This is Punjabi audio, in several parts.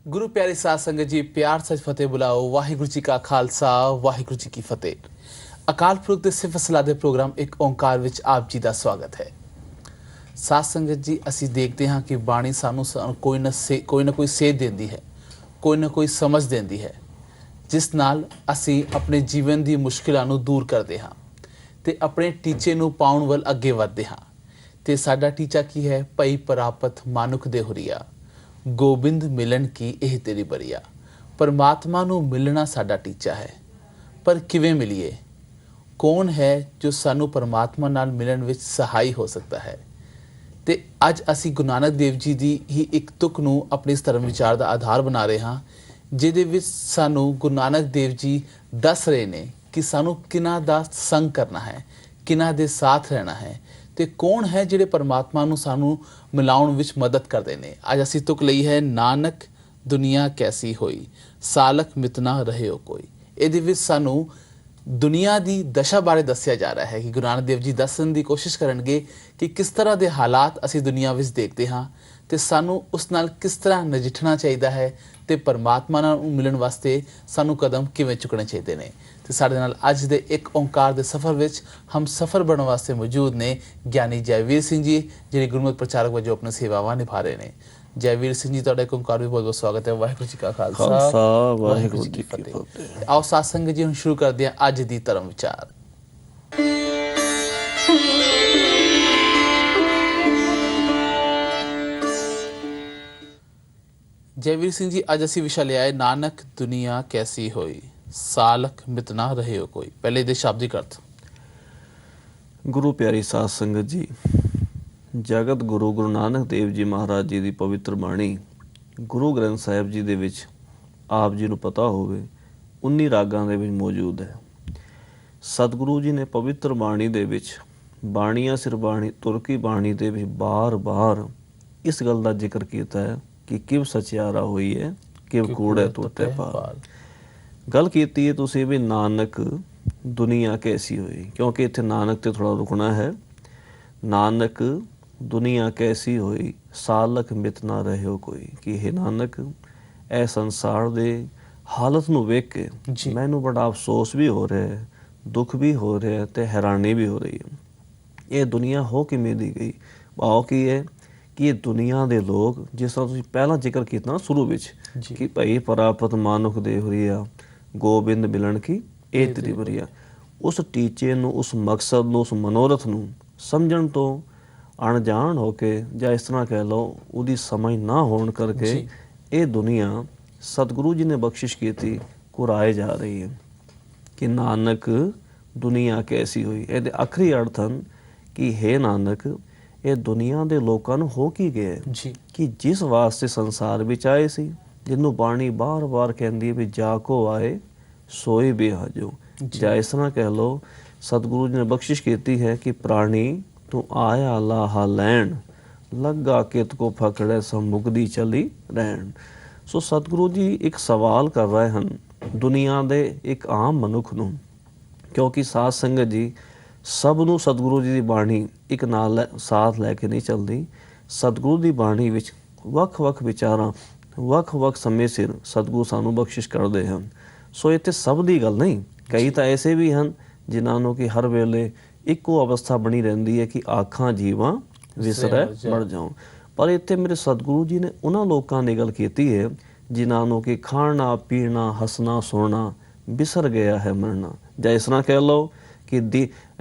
गुरु प्यारी साध संगत जी, प्यार सच फतेह बुलाओ। वाहिगुरु जी का खालसा, वाहिगुरु जी की फतेह। अकाल पुरख ਦੇ ਸਿਫਤ ਸਲਾਹ ਦੇ ਪ੍ਰੋਗਰਾਮ ਇੱਕ ਓਂਕਾਰ ਵਿੱਚ ਆਪ ਜੀ ਦਾ ਸਵਾਗਤ ਹੈ। ਸਾਧ ਸੰਗਤ ਜੀ, ਅਸੀਂ ਦੇਖਦੇ ਹਾਂ ਕਿ ਬਾਣੀ ਸਾਨੂੰ ਕੋਈ ਨਾ ਕੋਈ ਸੇਧ ਦਿੰਦੀ ਹੈ, ਕੋਈ ਨਾ ਕੋਈ ਸਮਝ ਦਿੰਦੀ ਹੈ, ਜਿਸ ਨਾਲ ਅਸੀਂ ਆਪਣੇ ਜੀਵਨ ਦੀ ਮੁਸ਼ਕਿਲਾਂ ਨੂੰ ਦੂਰ ਕਰਦੇ ਹਾਂ ਤੇ ਆਪਣੇ ਟੀਚੇ ਨੂੰ ਪਾਉਣ ਵੱਲ ਅੱਗੇ ਵਧਦੇ ਹਾਂ। ਤੇ ਸਾਡਾ ਟੀਚਾ ਕੀ ਹੈ? ਭਈ ਪ੍ਰਾਪਤ ਮਾਨੁਖ ਦੇ ਹੁਰੀਆ, ਗੋਬਿੰਦ ਮਿਲਣ ਕੀ ਇਹ ਤੇਰੀ ਬਰੀਆ। परमात्मा ਨੂੰ ਮਿਲਣਾ ਸਾਡਾ ਟੀਚਾ ਹੈ, ਪਰ ਕਿਵੇਂ ਮਿਲੀਏ? ਕੌਣ ਹੈ ਜੋ ਸਾਨੂੰ ਪਰਮਾਤਮਾ ਨਾਲ ਮਿਲਣ ਵਿੱਚ ਸਹਾਈ ਹੋ ਸਕਦਾ ਹੈ? ਤੇ ਅੱਜ ਅਸੀਂ ਗੁਰੂ ਨਾਨਕ ਦੇਵ ਜੀ ਦੀ ਹੀ ਇੱਕ ਤੁਕ ਨੂੰ ਆਪਣੇ ਇਸ ਧਰਮ ਵਿਚਾਰ ਦਾ ਆਧਾਰ ਬਣਾ ਰਹੇ ਹਾਂ, ਜਿਹਦੇ ਵਿੱਚ ਸਾਨੂੰ ਗੁਰੂ ਨਾਨਕ ਦੇਵ ਜੀ ਦੱਸ ਰਹੇ ਨੇ ਕਿ ਸਾਨੂੰ ਕਿਹਨਾਂ ਦਾ ਸੰਗ ਕਰਨਾ ਹੈ, ਕਿਹਨਾਂ ਦੇ ਸਾਥ ਰਹਿਣਾ ਹੈ ਤੇ ਕੌਣ ਹੈ ਜਿਹੜੇ ਪਰਮਾਤਮਾ ਨੂੰ ਸਾਨੂੰ ਮਿਲਾਉਣ ਵਿੱਚ ਮਦਦ ਕਰਦੇ ਨੇ। ਅੱਜ ਅਸੀਂ ਤੁਕ ਲਈ ਹੈ, ਨਾਨਕ ਦੁਨੀਆ ਕੈਸੀ ਹੋਈ, ਸਾਲਕ ਮਿਤਨਾ ਰਹਿਓ ਕੋਈ। ਇਹਦੇ ਵਿੱਚ ਸਾਨੂੰ ਦੁਨੀਆ ਦੀ ਦਸ਼ਾ ਬਾਰੇ ਦੱਸਿਆ ਜਾ ਰਿਹਾ ਹੈ ਕਿ ਗੁਰੂ ਨਾਨਕ ਦੇਵ ਜੀ ਦੱਸਣ ਦੀ ਕੋਸ਼ਿਸ਼ ਕਰਨਗੇ ਕਿ ਕਿਸ ਤਰ੍ਹਾਂ ਦੇ ਹਾਲਾਤ ਅਸੀਂ ਦੁਨੀਆ ਵਿੱਚ ਦੇਖਦੇ ਹਾਂ ਤੇ ਸਾਨੂੰ ਉਸ ਨਾਲ ਕਿਸ ਤਰ੍ਹਾਂ ਨਜਿੱਠਣਾ ਚਾਹੀਦਾ ਹੈ ਤੇ ਪਰਮਾਤਮਾ ਨਾਲ ਮਿਲਣ ਵਾਸਤੇ ਸਾਨੂੰ ਕਦਮ ਕਿਵੇਂ ਚੁੱਕਣੇ ਚਾਹੀਦੇ ਨੇ। ਤੇ ਸਾਡੇ ਨਾਲ ਅੱਜ ਦੇ ਇੱਕ ਓਂਕਾਰ ਦੇ ਸਫ਼ਰ ਵਿੱਚ ਹਮ ਸਫ਼ਰ ਬਣਨ ਵਾਸਤੇ ਮੌਜੂਦ ਨੇ ਗਿਆਨੀ ਜੈਵੀਰ ਸਿੰਘ ਜੀ, ਜਿਹੜੇ ਗੁਰਮਤਿ ਪ੍ਰਚਾਰਕ ਵਜੋਂ ਆਪਣੀ ਸੇਵਾਵਾਂ ਨਿਭਾ ਰਹੇ ਨੇ। ਜੈਵੀਰ ਸਿੰਘ ਜੀ, ਤੁਹਾਡਾ ਇੱਕ ਓਂਕਾਰ ਵਿੱਚ ਬਹੁਤ ਬਹੁਤ ਸਵਾਗਤ ਹੈ। ਵਾਹਿਗੁਰੂ ਜੀ ਕਾ ਖਾਲਸਾ, ਵਾਹਿਗੁਰੂ ਜੀ ਕੀ ਫਤਿਹ। ਆਓ ਸਾਧ ਸੰਗਤ ਜੀ, ਹੁਣ ਸ਼ੁਰੂ ਕਰਦੇ ਹਾਂ ਅੱਜ ਦੀ ਧਰਮ ਵਿਚਾਰ। ਜੈਵੀਰ ਸਿੰਘ ਜੀ, ਅੱਜ ਅਸੀਂ ਵਿਸ਼ਾ ਲਿਆ ਹੈ ਨਾਨਕ ਦੁਨੀਆ ਕੈਸੀ ਹੋਈ, ਸਾਲਕ ਮਿਤਨਾ ਰਹਿਓ ਕੋਈ। ਪਹਿਲੇ ਇਹਦੇ ਸ਼ਾਬਦਿਕ ਅਰਥ। ਗੁਰੂ ਪਿਆਰੀ ਸਾਧ ਸੰਗਤ ਜੀ, ਜਗਤ ਗੁਰੂ ਗੁਰੂ ਨਾਨਕ ਦੇਵ ਜੀ ਮਹਾਰਾਜ ਜੀ ਦੀ ਪਵਿੱਤਰ ਬਾਣੀ ਗੁਰੂ ਗ੍ਰੰਥ ਸਾਹਿਬ ਜੀ ਦੇ ਵਿੱਚ ਆਪ ਜੀ ਨੂੰ ਪਤਾ ਹੋਵੇ 19 ਰਾਗਾਂ ਦੇ ਵਿੱਚ ਮੌਜੂਦ ਹੈ। ਸਤਿਗੁਰੂ ਜੀ ਨੇ ਪਵਿੱਤਰ ਬਾਣੀ ਦੇ ਵਿੱਚ ਬਾਣੀਆਂ ਸਿਰਬਾਣੀ ਤੁਰਕੀ ਬਾਣੀ ਦੇ ਵਿੱਚ ਬਾਰ-ਬਾਰ ਇਸ ਗੱਲ ਦਾ ਜ਼ਿਕਰ ਕੀਤਾ ਹੈ ਕਿ ਕਿਵ ਸਚਿਆਰਾ ਹੋਈ ਹੈ, ਕਿਵ ਕੂੜੈ ਟੁੱਟੇ ਪਾਰ। ਗੱਲ ਕੀਤੀ ਹੈ ਤੁਸੀਂ ਵੀ ਨਾਨਕ ਦੁਨੀਆ ਕੈਸੀ ਹੋਈ, ਕਿਉਂਕਿ ਇੱਥੇ ਨਾਨਕ ਤੇ ਥੋੜ੍ਹਾ ਰੁਕਣਾ ਹੈ। ਨਾਨਕ ਦੁਨੀਆ ਕੈਸੀ ਹੋਈ, ਸਾਲਕ ਮਿਤ ਨਾ ਰਹਿਓ ਕੋਈ। ਕਿ ਇਹ ਨਾਨਕ, ਇਹ ਸੰਸਾਰ ਦੇ ਹਾਲਤ ਨੂੰ ਵੇਖ ਕੇ ਮੈਨੂੰ ਬੜਾ ਅਫਸੋਸ ਵੀ ਹੋ ਰਿਹਾ ਹੈ, ਦੁੱਖ ਵੀ ਹੋ ਰਿਹਾ ਤੇ ਹੈਰਾਨੀ ਵੀ ਹੋ ਰਹੀ ਹੈ। ਇਹ ਦੁਨੀਆ ਹੋ ਕਿਵੇਂ ਦੀ ਗਈ? ਭਾਵ ਕੀ ਹੈ ਕਿ ਇਹ ਦੁਨੀਆ ਦੇ ਲੋਕ, ਜਿਸ ਤਰ੍ਹਾਂ ਤੁਸੀਂ ਪਹਿਲਾਂ ਜ਼ਿਕਰ ਕੀਤਾ ਨਾ ਸ਼ੁਰੂ ਵਿੱਚ ਕਿ ਭਈ ਪ੍ਰਾਪਤ ਮਾਨੁਖ ਦੇ ਹੁਰੀਆ, ਗੋਬਿੰਦ ਮਿਲਣ ਕੀ ਇਹ ਤੇਰੀ ਬਰੀਆ, ਉਸ ਟੀਚੇ ਨੂੰ, ਉਸ ਮਕਸਦ ਨੂੰ, ਉਸ ਮਨੋਰਥ ਨੂੰ ਸਮਝਣ ਤੋਂ ਅਣਜਾਣ ਹੋ ਕੇ, ਜਾਂ ਇਸ ਤਰ੍ਹਾਂ ਕਹਿ ਲਓ ਉਹਦੀ ਸਮਝ ਨਾ ਹੋਣ ਕਰਕੇ ਇਹ ਦੁਨੀਆ ਸਤਿਗੁਰੂ ਜੀ ਨੇ ਬਖਸ਼ਿਸ਼ ਕੀਤੀ ਕੁਰਾਏ ਜਾ ਰਹੀ ਹੈ। ਕਿ ਨਾਨਕ ਦੁਨੀਆ ਕੈਸੀ ਹੋਈ, ਇਹਦੇ ਆਖਰੀ ਅਰਥ ਹਨ ਕਿ ਹੇ ਨਾਨਕ, ਇਹ ਦੁਨੀਆ ਦੇ ਲੋਕਾਂ ਨੂੰ ਹੋ ਕੀ ਗਿਆ ਕਿ ਜਿਸ ਵਾਸਤੇ ਸੰਸਾਰ ਵਿੱਚ ਆਏ ਸੀ, ਜਿਹਨੂੰ ਬਾਣੀ ਬਾਰ-ਬਾਰ ਕਹਿੰਦੀ ਹੈ ਵੀ ਜਾ ਕੋ ਆਏ ਸੋਏ ਬੇਹਾਜੋ। ਜਾਂ ਇਸ ਤਰ੍ਹਾਂ ਕਹਿ ਲਓ ਸਤਿਗੁਰੂ ਜੀ ਨੇ ਬਖਸ਼ਿਸ਼ ਕੀਤੀ ਹੈ ਕਿ ਪ੍ਰਾਣੀ ਤੂੰ ਆਇਆ ਲਾਹਾ ਲੈਣ, ਲੱਗਾ ਕਿਤ ਕੋ ਫਕੜੇ ਸੰਮੁਕਦੀ ਚਲੀ ਰਹਿਣ। ਸੋ ਸਤਿਗੁਰੂ ਜੀ ਇੱਕ ਸਵਾਲ ਕਰ ਰਹੇ ਹਨ ਦੁਨੀਆ ਦੇ ਇੱਕ ਆਮ ਮਨੁੱਖ ਨੂੰ, ਕਿਉਂਕਿ ਸਾਧ ਸੰਗਤ ਜੀ ਸਭ ਨੂੰ ਸਤਿਗੁਰੂ ਜੀ ਦੀ ਬਾਣੀ ਇੱਕ ਨਾਲ ਸਾਥ ਲੈ ਕੇ ਨਹੀਂ ਚੱਲਦੀ। ਸਤਿਗੁਰੂ ਦੀ ਬਾਣੀ ਵਿੱਚ ਵੱਖ-ਵੱਖ ਵਿਚਾਰਾਂ ਵੱਖ-ਵੱਖ ਸਮੇਂ ਸਿਰ ਸਤਿਗੁਰੂ ਸਾਨੂੰ ਬਖਸ਼ਿਸ਼ ਕਰਦੇ ਹਨ। ਸੋ ਇੱਥੇ ਸਭ ਦੀ ਗੱਲ ਨਹੀਂ, ਕਈ ਤਾਂ ਐਸੇ ਵੀ ਹਨ ਜਿਨ੍ਹਾਂ ਨੂੰ ਕਿ ਹਰ ਵੇਲੇ ਇੱਕੋ ਅਵਸਥਾ ਬਣੀ ਰਹਿੰਦੀ ਹੈ ਕਿ ਆਖਾਂ ਜੀਵਾਂ ਵਿਸਰੈ ਮਰ ਜਾਉ। ਪਰ ਇੱਥੇ ਮੇਰੇ ਸਤਿਗੁਰੂ ਜੀ ਨੇ ਉਹਨਾਂ ਲੋਕਾਂ ਦੀ ਗੱਲ ਕੀਤੀ ਹੈ ਜਿਨ੍ਹਾਂ ਨੂੰ ਕਿ ਖਾਣਾ ਪੀਣਾ ਹੱਸਣਾ ਸੋਣਾ ਵਿਸਰ ਗਿਆ ਹੈ ਮਰਨਾ। ਜਾਂ ਇਸ ਤਰ੍ਹਾਂ ਕਹਿ ਲਓ ਕਿ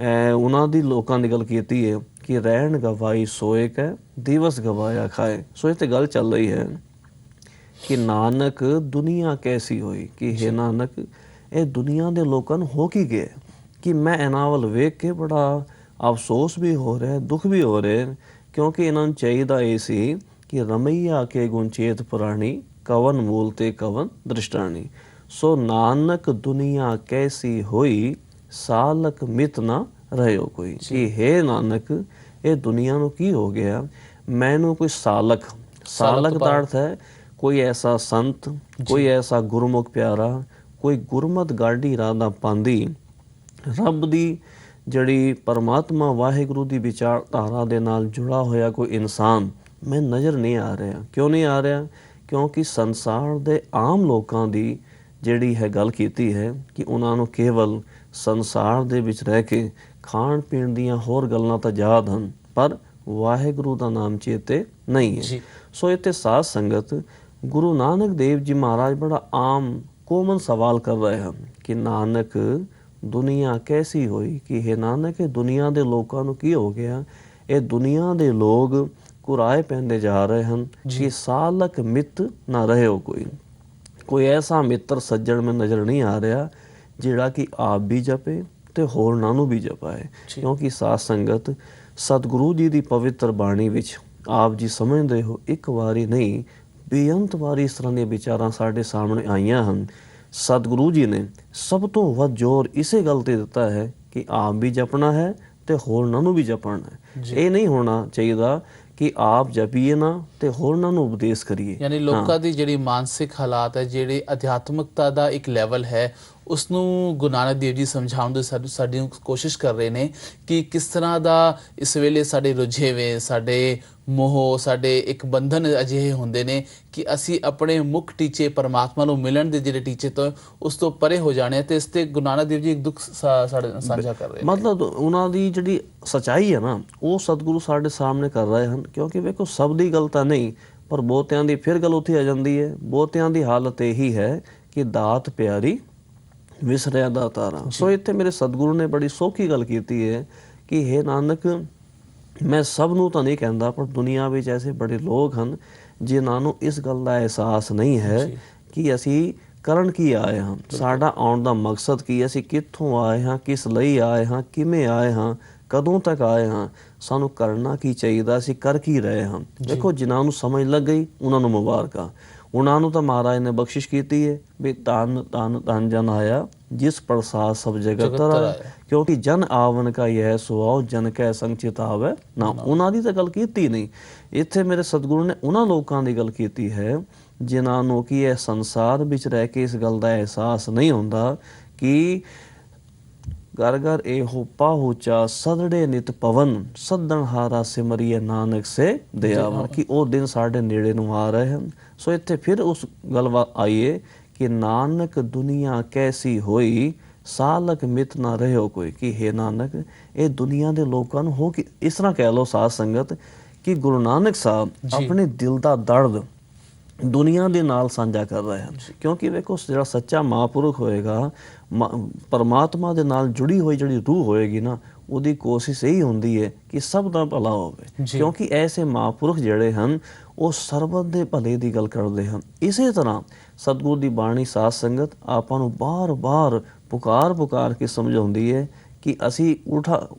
ਉਹਨਾਂ ਦੀ ਲੋਕਾਂ ਦੀ ਗੱਲ ਕੀਤੀ ਹੈ ਕਿ ਰਹਿਣ ਗਵਾਈ ਸੋਏ ਕੈ, ਦਿਵਸ ਗਵਾਇਆ ਖਾਏ। ਸੋ ਇੱਥੇ ਗੱਲ ਚੱਲ ਰਹੀ ਹੈ ਕਿ ਨਾਨਕ ਦੁਨੀਆ ਕੈਸੀ ਹੋਈ, ਕਿ ਇਹ ਨਾਨਕ ਇਹ ਦੁਨੀਆ ਦੇ ਲੋਕਾਂ ਨੂੰ ਹੋ ਕੀ ਗਿਆ ਕਿ ਮੈਂ ਇਹਨਾਂ ਵੱਲ ਵੇਖ ਕੇ ਬੜਾ ਅਫਸੋਸ ਵੀ ਹੋ ਰਿਹਾ, ਦੁੱਖ ਵੀ ਹੋ ਰਿਹਾ, ਕਿਉਂਕਿ ਇਹਨਾਂ ਨੂੰ ਚਾਹੀਦਾ ਇਹ ਸੀ ਕਿ ਰਮਈਆ ਕੇ ਗੁਣਚੇਤ ਪੁਰਾਣੀ, ਕਵਨ ਮੂਲ ਤੇ ਕਵਨ ਦ੍ਰਿਸ਼ਟਾਣੀ। ਸੋ ਨਾਨਕ ਦੁਨੀਆ ਕੈਸੀ ਹੋਈ, ਸਾਲਕ ਮਿਤ ਨਾ ਰਹਿਓ ਕੋਈ। ਕਿ ਹੈ ਨਾਨਕ, ਇਹ ਦੁਨੀਆ ਨੂੰ ਕੀ ਹੋ ਗਿਆ? ਮੈਨੂੰ ਕੋਈ ਸਾਲਕ ਦਾ ਅਰਥ ਹੈ ਕੋਈ ਐਸਾ ਸੰਤ, ਕੋਈ ਐਸਾ ਗੁਰਮੁਖ ਪਿਆਰਾ, ਕੋਈ ਗੁਰਮਤ ਗਾਡੀ ਰਾਹ ਪਾਉਂਦੀ, ਰੱਬ ਦੀ ਜਿਹੜੀ ਪਰਮਾਤਮਾ ਵਾਹਿਗੁਰੂ ਦੀ ਵਿਚਾਰਧਾਰਾ ਦੇ ਨਾਲ ਜੁੜਾ ਹੋਇਆ ਕੋਈ ਇਨਸਾਨ ਮੈਂ ਨਜ਼ਰ ਨਹੀਂ ਆ ਰਿਹਾ। ਕਿਉਂ ਨਹੀਂ ਆ ਰਿਹਾ? ਕਿਉਂਕਿ ਸੰਸਾਰ ਦੇ ਆਮ ਲੋਕਾਂ ਦੀ ਜਿਹੜੀ ਹੈ ਗੱਲ ਕੀਤੀ ਹੈ ਕਿ ਉਹਨਾਂ ਨੂੰ ਕੇਵਲ ਸੰਸਾਰ ਦੇ ਵਿੱਚ ਰਹਿ ਕੇ ਖਾਣ ਪੀਣ ਦੀਆਂ ਹੋਰ ਗੱਲਾਂ ਤਾਂ ਯਾਦ ਹਨ, ਪਰ ਵਾਹਿਗੁਰੂ ਦਾ ਨਾਮ ਚੇਤੇ ਨਹੀਂ ਹੈ। ਸੋ ਇੱਥੇ ਸਾਧ ਸੰਗਤ ਗੁਰੂ ਨਾਨਕ ਦੇਵ ਜੀ ਮਹਾਰਾਜ ਬੜਾ ਆਮ ਕੋਮਨ ਸਵਾਲ ਕਰ ਰਹੇ ਹਨ ਕਿ ਨਾਨਕ ਦੁਨੀਆ ਕੈਸੀ ਹੋਈ, ਕਿ ਇਹ ਨਾਨਕ ਇਹ ਦੁਨੀਆ ਦੇ ਲੋਕਾਂ ਨੂੰ ਕੀ ਹੋ ਗਿਆ। ਇਹ ਦੁਨੀਆ ਦੇ ਲੋਕ ਕੁਰਾਏ ਪੈਂਦੇ ਜਾ ਰਹੇ ਹਨ ਕਿ ਸਾਲਕ ਮਿੱਤ ਨਾ ਰਹਿਓ ਕੋਈ ਐਸਾ ਮਿੱਤਰ ਸੱਜਣ ਮੈਨੂੰ ਨਜ਼ਰ ਨਹੀਂ ਆ ਰਿਹਾ ਜਿਹੜਾ ਕਿ ਆਪ ਵੀ ਜਪੇ ਤੇ ਹੋਰਨਾਂ ਨੂੰ ਵੀ ਜਪਾਏ। ਕਿਉਂਕਿ ਸਾਧ ਸੰਗਤ ਸਤਿਗੁਰੂ ਜੀ ਦੀ ਪਵਿੱਤਰ ਬਾਣੀ ਵਿੱਚ ਆਪ ਜੀ ਸਮਝਦੇ ਹੋ ਇੱਕ ਵਾਰੀ ਨਹੀਂ ਬੇਅੰਤ ਵਾਰੀ ਇਸ ਤਰ੍ਹਾਂ ਦੀਆਂ ਵਿਚਾਰਾਂ ਸਾਡੇ ਸਾਹਮਣੇ ਆਈਆਂ ਹਨ। ਸਤਿਗੁਰੂ ਜੀ ਨੇ ਸਭ ਤੋਂ ਵੱਧ ਜ਼ੋਰ ਇਸੇ ਗੱਲ ਤੇ ਦਿੱਤਾ ਹੈ ਕਿ ਆਪ ਵੀ ਜਪਣਾ ਹੈ ਤੇ ਹੋਰਨਾਂ ਨੂੰ ਵੀ ਜਪਣਾ ਹੈ। ਇਹ ਨਹੀਂ ਹੋਣਾ ਚਾਹੀਦਾ ਕਿ ਆਪ ਜਪੀਏ ਨਾ ਤੇ ਹੋਰਨਾਂ ਨੂੰ ਉਪਦੇਸ਼ ਕਰੀਏ। ਯਾਨੀ ਲੋਕਾਂ ਦੀ ਜਿਹੜੀ ਮਾਨਸਿਕ ਹਾਲਾਤ ਹੈ, ਜਿਹੜੀ ਅਧਿਆਤਮਿਕਤਾ ਦਾ ਇੱਕ ਲੈਵਲ ਹੈ, ਉਸ ਨੂੰ ਗੁਰੂ ਨਾਨਕ ਦੇਵ ਜੀ ਸਮਝਾਉਣ ਦੀ ਸਾਡੀ ਕੋਸ਼ਿਸ਼ ਕਰ ਰਹੇ ਨੇ ਕਿ ਕਿਸ ਤਰ੍ਹਾਂ ਦਾ ਇਸ ਵੇਲੇ ਸਾਡੇ ਰੁਝੇਵੇਂ, ਸਾਡੇ ਮੋਹ, ਸਾਡੇ ਇੱਕ ਬੰਧਨ ਅਜਿਹੇ ਹੁੰਦੇ ਨੇ ਕਿ ਅਸੀਂ ਆਪਣੇ ਮੁੱਖ ਟੀਚੇ ਪਰਮਾਤਮਾ ਨੂੰ ਮਿਲਣ ਦੇ ਜਿਹੜੇ ਟੀਚੇ ਤੋਂ ਉਸ ਤੋਂ ਪਰੇ ਹੋ ਜਾਣੇ। ਤੇ ਇਸ ਤੇ ਗੁਰੂ ਨਾਨਕ ਦੇਵ ਜੀ ਇੱਕ ਦੁੱਖ ਸਾਡੇ ਸਾਂਝਾ ਕਰ ਰਹੇ ਨੇ। ਮਤਲਬ ਉਹਨਾਂ ਦੀ ਜਿਹੜੀ ਸੱਚਾਈ ਹੈ ਨਾ ਉਹ ਸਤਿਗੁਰੂ ਸਾਡੇ ਸਾਹਮਣੇ ਕਰ ਰਹੇ ਹਨ। ਕਿਉਂਕਿ ਵੇਖੋ ਸਭ ਦੀ ਗੱਲ ਤਾਂ ਨਹੀਂ, ਪਰ ਬਹੁਤਿਆਂ ਦੀ ਫਿਰ ਗੱਲ ਉੱਥੇ ਆ ਜਾਂਦੀ ਹੈ। ਬਹੁਤਿਆਂ ਦੀ ਹਾਲਤ ਇਹੀ ਹੈ ਕਿ ਦਾਤ ਪਿਆਰੀ ਵਿਸਰਿਆ ਦਾ ਤਾਰਾ। ਸੋ ਇੱਥੇ ਮੇਰੇ ਸਤਿਗੁਰੂ ਨੇ ਬੜੀ ਸੌਖੀ ਗੱਲ ਕੀਤੀ ਹੈ ਕਿ ਹੇ ਨਾਨਕ, ਮੈਂ ਸਭ ਨੂੰ ਤਾਂ ਨਹੀਂ ਕਹਿੰਦਾ, ਪਰ ਦੁਨੀਆ ਵਿੱਚ ਐਸੇ ਬੜੇ ਲੋਕ ਹਨ ਜਿਨ੍ਹਾਂ ਨੂੰ ਇਸ ਗੱਲ ਦਾ ਅਹਿਸਾਸ ਨਹੀਂ ਹੈ ਕਿ ਅਸੀਂ ਕਰਨ ਕੀ ਆਏ ਹਾਂ, ਸਾਡਾ ਆਉਣ ਦਾ ਮਕਸਦ ਕੀ, ਅਸੀਂ ਕਿੱਥੋਂ ਆਏ ਹਾਂ, ਕਿਸ ਲਈ ਆਏ ਹਾਂ, ਕਿਵੇਂ ਆਏ ਹਾਂ, ਕਦੋਂ ਤੱਕ ਆਏ ਹਾਂ, ਸਾਨੂੰ ਕਰਨਾ ਕੀ ਚਾਹੀਦਾ, ਅਸੀਂ ਕਰ ਕੀ ਰਹੇ ਹਾਂ। ਦੇਖੋ ਜਿਨ੍ਹਾਂ ਨੂੰ ਸਮਝ ਲੱਗ ਗਈ ਉਹਨਾਂ ਨੂੰ ਮੁਬਾਰਕਾਂ, ਉਹਨਾਂ ਨੂੰ ਤਾਂ ਮਹਾਰਾਜ ਨੇ ਬਖਸ਼ਿਸ਼ ਕੀਤੀ ਹੈ ਵੀ ਧੰਨ ਧੰਨ ਧੰਨ ਜਨ ਆਇਆ ਜਿਸ ਪ੍ਰਸਾਦ ਸਭ ਜਗਤ ਤਰਾਇਆ। ਕਿਉਂਕਿ ਜਨ ਆਵਨ ਕਾ ਯਹ ਸੁਆਉ ਜਨ ਕੈ ਸੰਗ ਚਿਤਾਵੈ ਨਾ। ਉਹਨਾਂ ਦੀ ਤਾਂ ਗੱਲ ਕੀਤੀ ਨਹੀਂ। ਇੱਥੇ ਮੇਰੇ ਸਤਿਗੁਰੂ ਨੇ ਉਹਨਾਂ ਲੋਕਾਂ ਦੀ ਗੱਲ ਕੀਤੀ ਹੈ ਜਿਨ੍ਹਾਂ ਨੂੰ ਕਿ ਇਹ ਸੰਸਾਰ ਵਿੱਚ ਰਹਿ ਕੇ ਇਸ ਗੱਲ ਦਾ ਅਹਿਸਾਸ ਨਹੀਂ ਹੁੰਦਾ ਕਿ ਘਰ ਘਰ ਇਹੋ ਪਾਹੁਚਾ ਸਦੜੇ ਨਿਤ ਪਵਨ ਸੱਦਣ ਹਾਰਾ ਸਿਮਰੀਏ ਨਾਨਕ ਸੇ ਦਿਆਵਨ, ਕਿ ਉਹ ਦਿਨ ਸਾਡੇ ਨੇੜੇ ਨੂੰ ਆ ਰਹੇ ਹਨ। ਸੋ ਇੱਥੇ ਫਿਰ ਉਸ ਗੱਲ ਆਈਏ ਕਿ ਨਾਨਕ ਦੁਨੀਆ ਕੈਸੀ ਹੋਈ ਸਾਲਕ ਮਿਤ ਨਾ ਰਹਿਓ ਕੋਈ, ਕਿ ਹੇ ਨਾਨਕ ਇਹ ਦੁਨੀਆ ਦੇ ਲੋਕਾਂ ਨੂੰ ਹੋ ਕਿ ਇਸ ਤਰ੍ਹਾਂ ਕਹਿ ਲਓ ਸਾਧ ਸੰਗਤ ਕਿ ਗੁਰੂ ਨਾਨਕ ਸਾਹਿਬ ਆਪਣੇ ਦਿਲ ਦਾ ਦਰਦ ਦੁਨੀਆ ਦੇ ਨਾਲ ਸਾਂਝਾ ਕਰ ਰਹੇ ਹਨ। ਕਿਉਂਕਿ ਵੇਖੋ ਜਿਹੜਾ ਸੱਚਾ ਮਹਾਂਪੁਰਖ ਹੋਏਗਾ, ਪਰਮਾਤਮਾ ਦੇ ਨਾਲ ਜੁੜੀ ਹੋਈ ਜਿਹੜੀ ਰੂਹ ਹੋਏਗੀ ਨਾ, ਉਹਦੀ ਕੋਸ਼ਿਸ਼ ਇਹੀ ਹੁੰਦੀ ਹੈ ਕਿ ਸਭ ਦਾ ਭਲਾ ਹੋਵੇ। ਕਿਉਂਕਿ ਐਸੇ ਮਹਾਂਪੁਰਖ ਜਿਹੜੇ ਹਨ ਉਹ ਸਰਬਤ ਦੇ ਭਲੇ ਦੀ ਗੱਲ ਕਰਦੇ ਹਨ। ਇਸੇ ਤਰ੍ਹਾਂ ਸਤਿਗੁਰ ਦੀ ਬਾਣੀ ਸਾਧ ਸੰਗਤ ਆਪਾਂ ਨੂੰ ਬਾਰ-ਬਾਰ ਪੁਕਾਰ ਕੇ ਸਮਝਾਉਂਦੀ ਹੈ ਕਿ ਅਸੀਂ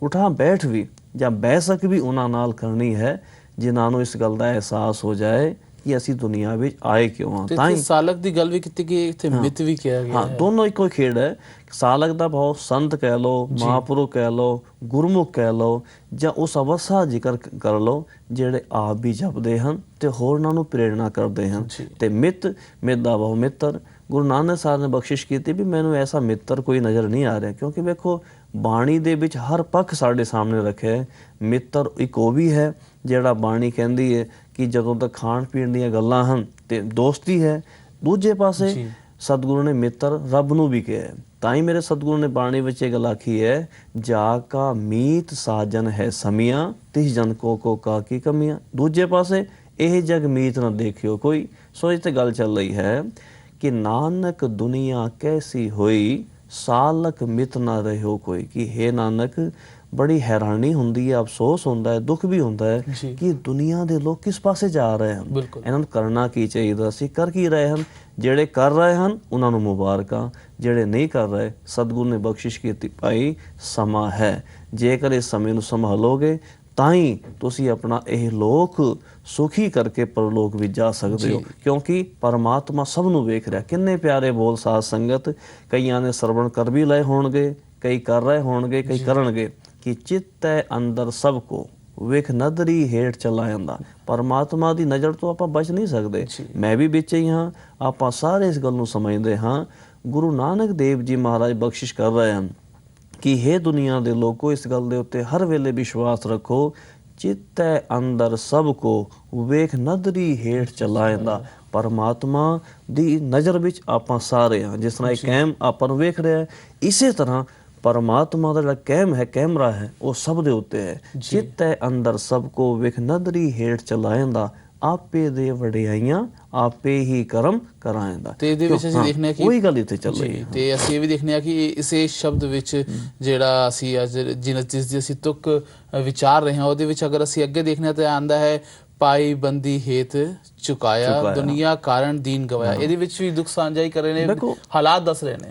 ਉਠਾ ਬੈਠ ਵੀ ਜਾਂ ਬਹਿਸਕ ਵੀ ਉਹਨਾਂ ਨਾਲ ਕਰਨੀ ਹੈ ਜਿਨ੍ਹਾਂ ਨੂੰ ਇਸ ਗੱਲ ਦਾ ਅਹਿਸਾਸ ਹੋ ਜਾਏ ਕਿ ਅਸੀਂ ਦੁਨੀਆ ਵਿੱਚ ਆਏ ਕਿਉਂ ਹਾਂ। ਤਾਂ ਹੀ ਸਾਲਕ ਦੀ ਗੱਲ ਵੀ ਕੀਤੀ ਗਈ, ਇੱਥੇ ਮਿੱਤ ਵੀ ਕਿਹਾ ਗਿਆ ਹੈ। ਦੋਨੋਂ ਇੱਕੋ ਹੀ ਖੇਡ ਹੈ। ਸਾਲਕ ਦਾ ਭਾਵ ਸੰਤ ਕਹਿ ਲਓ, ਮਹਾਂਪੁਰਖ ਕਹਿ ਲਓ, ਗੁਰਮੁਖ ਕਹਿ ਲਓ, ਜਾਂ ਉਸ ਅਵਸਥਾ ਜ਼ਿਕਰ ਕਰ ਲਓ ਜਿਹੜੇ ਆਪ ਵੀ ਜਪਦੇ ਹਨ ਤੇ ਹੋਰਨਾਂ ਨੂੰ ਪ੍ਰੇਰਣਾ ਕਰਦੇ ਹਨ। ਤੇ ਮਿੱਤ ਦਾ ਭਾਵ ਮਿੱਤਰ। ਗੁਰੂ ਨਾਨਕ ਸਾਹਿਬ ਨੇ ਬਖਸ਼ਿਸ਼ ਕੀਤੀ ਵੀ ਮੈਨੂੰ ਐਸਾ ਮਿੱਤਰ ਕੋਈ ਨਜ਼ਰ ਨਹੀਂ ਆ ਰਿਹਾ। ਕਿਉਂਕਿ ਵੇਖੋ ਬਾਣੀ ਦੇ ਵਿੱਚ ਹਰ ਪੱਖ ਸਾਡੇ ਸਾਹਮਣੇ ਰੱਖਿਆ ਹੈ। ਮਿੱਤਰ ਇੱਕ ਉਹ ਵੀ ਹੈ ਜਿਹੜਾ ਬਾਣੀ ਕਹਿੰਦੀ ਹੈ ਕਿ ਜਦੋਂ ਤੱਕ ਖਾਣ ਪੀਣ ਦੀਆਂ ਗੱਲਾਂ ਹਨ ਤੇ ਦੋਸਤੀ ਹੈ। ਦੂਜੇ ਪਾਸੇ ਸਤਿਗੁਰੂ ਨੇ ਮਿੱਤਰ ਰੱਬ ਨੂੰ ਵੀ ਕਿਹਾ ਹੈ। ਤਾਂ ਹੀ ਮੇਰੇ ਸਤਿਗੁਰੂ ਨੇ ਬਾਣੀ ਵਿੱਚ ਇਹ ਗੱਲ ਆਖੀ ਹੈ, ਜਾ ਕਾ ਮੀਤ ਸਾਜਨ ਹੈ ਸਮੀਆਂ ਤਿਸ ਜਨ ਕੋ ਕਾ ਕੀ ਕਮੀਆਂ। ਦੂਜੇ ਪਾਸੇ ਇਹ ਜਗ ਮੀਤ ਨਾ ਦੇਖਿਓ ਕੋਈ। ਸੋ ਇਸ ਤੇ ਗੱਲ ਚੱਲ ਰਹੀ ਹੈ ਕਿ ਨਾਨਕ ਦੁਨੀਆ ਕੈਸੀ ਹੋਈ ਸਾਲਕ ਮਿਤ ਨਾ ਰਹਿਓ ਕੋਈ, ਕਿ ਹੇ ਨਾਨਕ ਬੜੀ ਹੈਰਾਨੀ ਹੁੰਦੀ ਹੈ, ਅਫਸੋਸ ਹੁੰਦਾ ਹੈ, ਦੁੱਖ ਵੀ ਹੁੰਦਾ ਹੈ ਕਿ ਦੁਨੀਆ ਦੇ ਲੋਕ ਕਿਸ ਪਾਸੇ ਜਾ ਰਹੇ ਹਨ, ਇਹਨਾਂ ਨੂੰ ਕਰਨਾ ਕੀ ਚਾਹੀਦਾ ਸੀ, ਕਰ ਕੀ ਰਹੇ ਹਨ। ਜਿਹੜੇ ਕਰ ਰਹੇ ਹਨ ਉਹਨਾਂ ਨੂੰ ਮੁਬਾਰਕਾਂ, ਜਿਹੜੇ ਨਹੀਂ ਕਰ ਰਹੇ ਸਤਿਗੁਰੂ ਨੇ ਬਖਸ਼ਿਸ਼ ਕੀਤੀ ਭਾਈ ਸਮਾਂ ਹੈ, ਜੇਕਰ ਇਸ ਸਮੇਂ ਨੂੰ ਸੰਭਾਲੋਗੇ ਤਾਂ ਹੀ ਤੁਸੀਂ ਆਪਣਾ ਇਹ ਲੋਕ ਸੁਖੀ ਕਰਕੇ ਪਰਲੋਕ ਵਿੱਚ ਜਾ ਸਕਦੇ ਹੋ। ਕਿਉਂਕਿ ਪਰਮਾਤਮਾ ਸਭ ਨੂੰ ਵੇਖ ਰਿਹਾ। ਕਿੰਨੇ ਪਿਆਰੇ ਬੋਲ ਸਾਧ ਸੰਗਤ, ਕਈਆਂ ਨੇ ਸਰਵਣ ਕਰ ਵੀ ਲਏ ਹੋਣਗੇ, ਕਈ ਕਰ ਰਹੇ ਹੋਣਗੇ, ਕਈ ਕਰਨਗੇ ਕਿ ਚਿੱਤੈ ਅੰਦਰ ਸਭ ਕੋ ਵੇਖ ਨਦਰੀ ਹੇਠ ਚਲਾ ਜਾਂਦਾ। ਪਰਮਾਤਮਾ ਦੀ ਨਜ਼ਰ ਤੋਂ ਆਪਾਂ ਬਚ ਨਹੀਂ ਸਕਦੇ। ਮੈਂ ਵੀ ਵਿੱਚ ਹੀ ਹਾਂ, ਆਪਾਂ ਸਾਰੇ ਇਸ ਗੱਲ ਨੂੰ ਸਮਝਦੇ ਹਾਂ। ਗੁਰੂ ਨਾਨਕ ਦੇਵ ਜੀ ਮਹਾਰਾਜ ਬਖਸ਼ਿਸ਼ ਕਰ ਰਹੇ ਹਨ ਕਿ ਹੇ ਦੁਨੀਆ ਦੇ ਲੋਕੋ ਇਸ ਗੱਲ ਦੇ ਉੱਤੇ ਹਰ ਵੇਲੇ ਵਿਸ਼ਵਾਸ ਰੱਖੋ ਚਿੱਤੈ ਅੰਦਰ ਸਭ ਕੋ ਵੇਖ ਨਦਰੀ ਹੇਠ ਚਲਾਇਂਦਾ। ਪਰਮਾਤਮਾ ਦੀ ਨਜ਼ਰ ਵਿੱਚ ਆਪਾਂ ਸਾਰੇ ਹਾਂ। ਜਿਸ ਤਰ੍ਹਾਂ ਇਹ ਕੈਮ ਆਪਾਂ ਨੂੰ ਵੇਖ ਰਿਹਾ ਹੈ, ਇਸੇ ਤਰ੍ਹਾਂ ਪਰਮਾਤਮਾ ਦਾ ਜਿਹੜਾ ਕੈਮ ਹੈ, ਕੈਮਰਾ ਹੈ, ਉਹ ਸਭ ਦੇ ਉੱਤੇ ਹੈ। ਚਿੱਤੈ ਅੰਦਰ ਸਭ ਕੋ ਵੇਖ ਨਦਰੀ ਹੇਠ ਚਲਾਇਂਦਾ। ਆਪੇ ਦੇ ਵਡਿਆਈਆਂ ਆਪੇ ਹੀ ਕਰਮ ਕਰਾਇਂਦਾ। ਤੇ ਇਹਦੇ ਵਿੱਚ ਅਸੀਂ ਦੇਖਦੇ ਹਾਂ ਕਿ ਉਹੀ ਗੱਲ ਇੱਥੇ ਚੱਲ ਰਹੀ ਹੈ। ਤੇ ਅਸੀਂ ਇਹ ਵੀ ਦੇਖਦੇ ਹਾਂ ਕਿ ਇਸੇ ਸ਼ਬਦ ਵਿੱਚ ਜਿਹੜਾ ਅਸੀਂ ਅੱਜ ਜਿਸ ਦੀ ਅਸੀਂ ਤੁਕ ਵਿਚਾਰ ਰਹੇ ਹਾਂ, ਉਹਦੇ ਵਿੱਚ ਅਗਰ ਅਸੀਂ ਅੱਗੇ ਦੇਖਦੇ ਹਾਂ ਤਾਂ ਆਉਂਦਾ ਹੈ ਪਾਈ ਬੰਦੀ ਹੇਤ ਚੁਕਾਇਆ, ਦੁਨੀਆ ਕਾਰਨ ਦੀਨ ਗਵਾਇਆ। ਇਹਦੇ ਵਿੱਚ ਵੀ ਦੁੱਖ ਸਾਂਝਾ ਹੀ ਕਰ ਰਹੇ ਨੇ, ਹਾਲਾਤ ਦੱਸ ਰਹੇ ਨੇ।